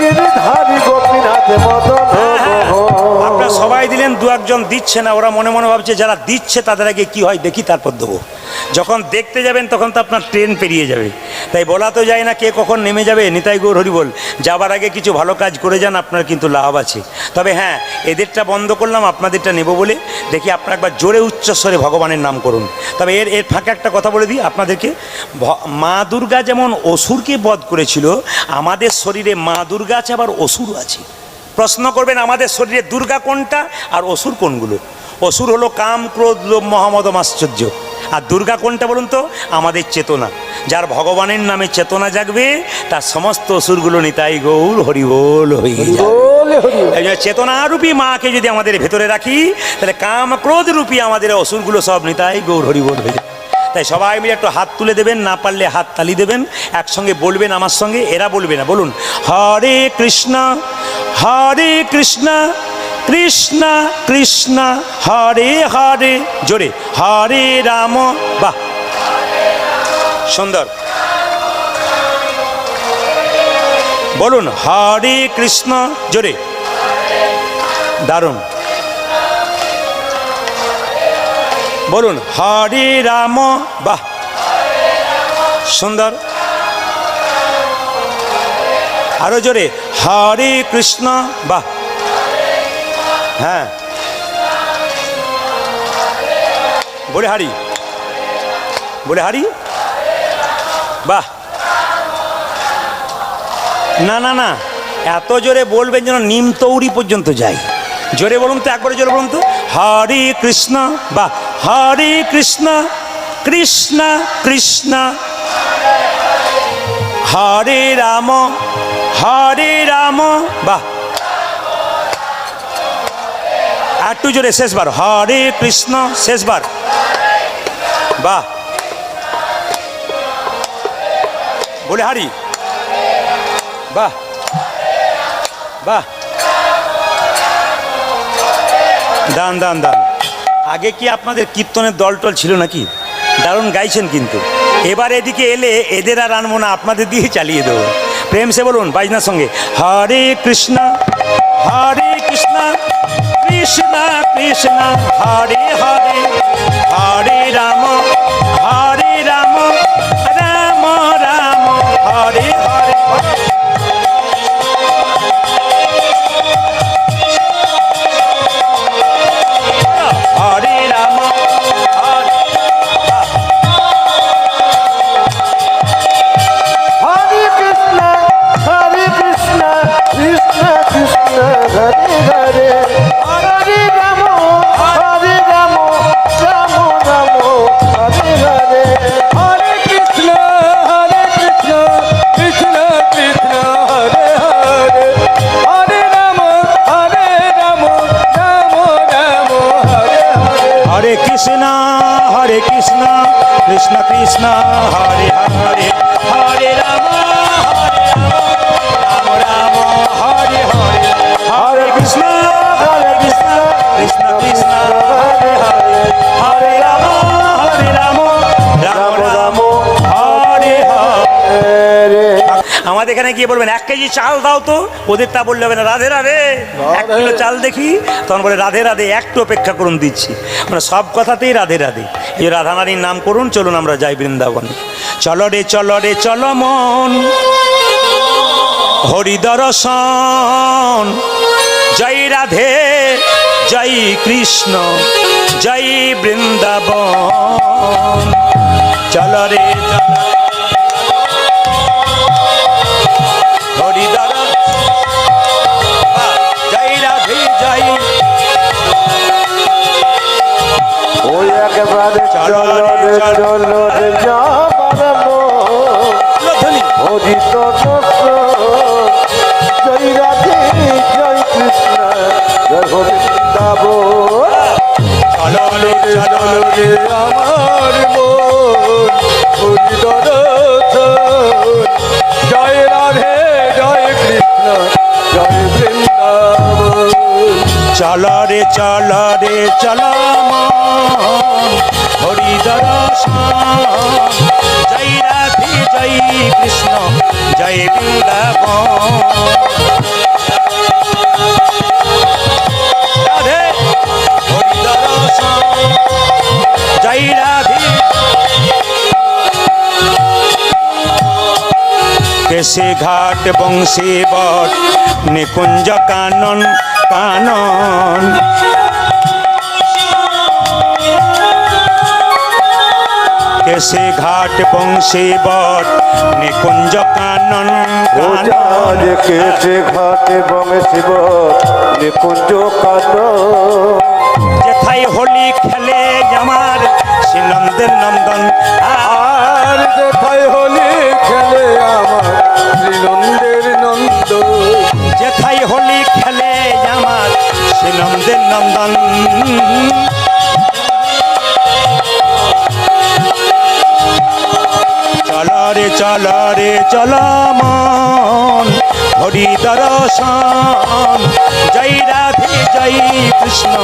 [SPEAKER 2] গিরিধারী গোপীনাথ মদন মোহন।
[SPEAKER 1] আপনারা সবাই দিলেন, দু একজন দিচ্ছে না, ওরা মনে মনে ভাবছে যারা দিচ্ছে তাদের আগে কি হয় দেখি, তারপর দেবো। যখন দেখতে যাবেন তখন তো আপনার ট্রেন পেরিয়ে যাবে, তাই বলা তো যায় না কে কখন নেমে যাবে। নিতাই গৌর হরি বল। যাবার আগে কিছু ভালো কাজ করে যান, আপনার কিন্তু লাভ আছে। তবে হ্যাঁ, এদেরটা বন্ধ করলাম, আপনাদেরটা নেব বলে। দেখি আপনারা একবার জোরে উচ্চস্বরে ভগবানের নাম করুন। তবে এর ফাঁকে একটা কথা বলে দিই আপনাদেরকে, মা দুর্গা যেমন অসুরকে বধ করেছিল, আমাদের শরীরে মা দুর্গা আছে, আবার অসুর আছে। প্রশ্ন করবেন আমাদের শরীরে দুর্গা কোনটা আর অসুর কোনগুলো? অসুর হলো কাম, ক্রোধ, লোভ, মহামদম, আশ্চর্য। আর দুর্গা কোনটা বলুন তো? আমাদের চেতনা। যার ভগবানের নামে চেতনা জাগবে তার সমস্ত অসুরগুলো নিতাই গৌর হরি বল হয়ে যাবে। চেতনারূপী মাকে যদি আমাদের ভেতরে রাখি, তাহলে কাম ক্রোধ রূপী আমাদের অসুরগুলো সব নিতাই গৌর হরি বল হয়ে যাবে। তাই সবাই মিলে একটু হাত তুলে দেবেন, না পারলে হাত তালি দেবেন, একসঙ্গে বলবেন আমার সঙ্গে, এরা বলবে না। বলুন হরে কৃষ্ণ কৃষ্ণ কৃষ্ণ হরে হরে। জোরে হরে রাম। বাহ, সুন্দর। বলুন হরে কৃষ্ণ। জোরে, দারুণ। বলুন হরে রাম। বাহ, সুন্দর। আরো জোরে, হরে কৃষ্ণ। বাহ, হ্যাঁ, বলে হারি, বলে হারি। বাহ, না না না, এত জোরে বলবেন যেন নিম তৌরি পর্যন্ত যায়। জোরে বলুন তো, একবারে জোরে বলুন তো, হরে কৃষ্ণ। বাহ, হরে কৃষ্ণ কৃষ্ণ কৃষ্ণ হরে রাম হরে রাম। বাহ, একটু জোরে, শেষবার, হরে কৃষ্ণ, শেষবার। বাহ, বলে হারি। বাহ বাহ, দান দান দান। আগে কি আপনাদের কীর্তনের দল টল ছিল নাকি? দারুণ গাইছেন কিন্তু। এবার এদিকে এলে এদের আর আনবো না, আপনাদের দিয়ে চালিয়ে দেবো। প্রেম সে বলুন বাজনার সঙ্গে, হরে কৃষ্ণ কৃষ্ণ কৃষ্ণ হরে হরে, হরে রাম রাম রাম হরে হরে। হরে রাম হরে,
[SPEAKER 2] হরে কৃষ্ণ কৃষ্ণ কৃষ্ণ হরে হরে, হরে রাম রাম রাম হরে হরে।
[SPEAKER 3] হরে কৃষ্ণ কৃষ্ণ কৃষ্ণ হরে হরে, হরে রাম রাম রাম হরে হরে।
[SPEAKER 1] হরে কৃষ্ণ কৃষ্ণ কৃষ্ণ হরে হরে, হরে রাম রাম রাম হরে হরে, হরে কৃষ্ণ কৃষ্ণ কৃষ্ণ হরে হরে, হরে রাম রাম রাম হরে হরে। আমাদের এখানে গিয়ে বলবেন 1 কেজি চাল দাও তো, ওদের তা বললে হবে না, রাধে রাধে 1 কিলো চাল দেখি, তখন বলে রাধে রাধে একটু অপেক্ষা করুন দিচ্ছি। মানে সব কথাতেই রাধে রাধে। এই রাধারানীর নাম করুন, চলুন আমরা যাই বৃন্দাবনে। চলো রে চলো মন হরি দর্শন, জয় রাধে জয় কৃষ্ণ জয় বৃন্দাবন। চলো রে হরি দর্শন, জয় রাধে জয়।
[SPEAKER 2] ওই একেবারে চলো রে যাবার
[SPEAKER 1] ধ্বনি।
[SPEAKER 2] হরি দর্শন, জয় রাধে জয় কৃষ্ণ জয় হরি বৃন্দাবন।
[SPEAKER 1] চলো রে
[SPEAKER 3] আমার মন হরি দর্শন, জয় রাধে জয় কৃষ্ণ জয় বৃন্দাবন।
[SPEAKER 1] চলো রে চলো মন হরি দর্শন, জয় রাধে জয় কৃষ্ণ জয় বৃন্দাবন। রাধে হরি দর্শন, জয় রাধে। কেশে ঘাট বংশী বট নিকুঞ্জ কানন কানন, কেশে ঘাট বংশী বট নিকুঞ্জ কানন কানন।
[SPEAKER 2] কেটে ঘাটে বমে শিব নিকুঞ্জ কানন,
[SPEAKER 1] যেথায় হোলি খেলে আমার শ্রীনন্দের নন্দন।
[SPEAKER 3] আর যেথায় হোলি খেলে আমার শ্রীনন্দের নন্দ,
[SPEAKER 1] যেথায় হোলি খেলে আমার শ্রীনন্দের নন্দন। চলো রে চলো মন হরি দর্শন, জয় রাধে জয় কৃষ্ণ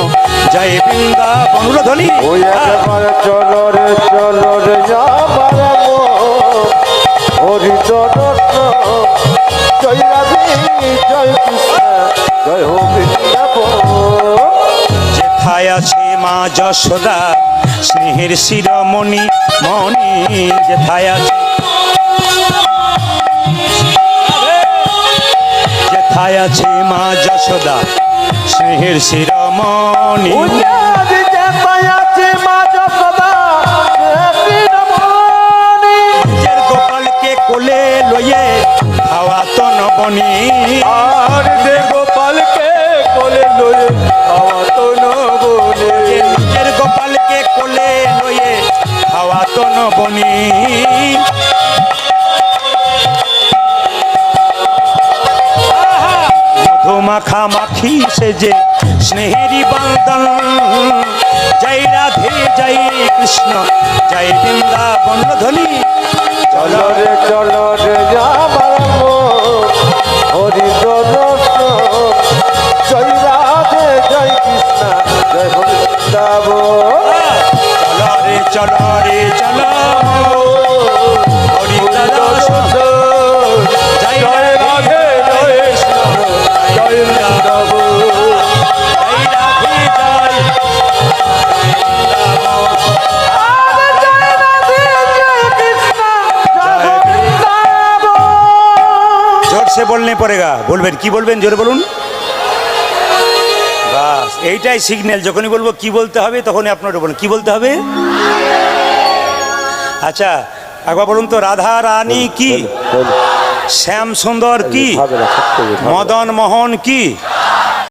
[SPEAKER 1] জয় বৃন্দাবন। ধ্বনি।
[SPEAKER 2] ওই একেবারে চলো রে যাবার হরি দর্শন, জয় রাধে জয় কৃষ্ণ জয় হো বৃন্দাবন।
[SPEAKER 1] যেথায় আছে মা যশোদা স্নেহের শিরোমণি মণি, যেথায় আছে যেথায় আছে মা যশোদা স্নেহের শিরোমণি,
[SPEAKER 2] আজ যেথায় আছে মা যশোদা শিরোমণি,
[SPEAKER 1] নিজের গোপালকে কোলে লইয়ে খাওয়া তো নবনী।
[SPEAKER 3] আর দে গোপালকে কোলে লয়ে খাওয়া তো নবনে।
[SPEAKER 1] নিজের গোপালকে কোলে লইয়ে খাওয়া তো নবনী। মধুমাখা মাখি সেজে স্নেহেরি বন্দন, জয় রাধে জয় কৃষ্ণ জয় বৃন্দাবন ধ্বনি।
[SPEAKER 2] চলো রে আমার মন হরি দর্শন, জয় রাধে জয় কৃষ্ণ জয় বৃন্দাবন।
[SPEAKER 1] চলো রে চলো হরি দর্শন, জয় রাধে জয় কৃষ্ণ
[SPEAKER 3] জয় বৃন্দাবন।
[SPEAKER 1] জয় রাধে জয় जोर से बोलने पड़ेगा। बोलবেন কি বলবেন, জোরে বলুন। বাস এইটাই সিগন্যাল, যখনই বলবো কি বলতে হবে তখনই আপনারা বলুন কি বলতে হবে। আচ্ছা একবার বলুন তো, রাধা রানী কি, শ্যাম সুন্দর কি, মদন মোহন কি,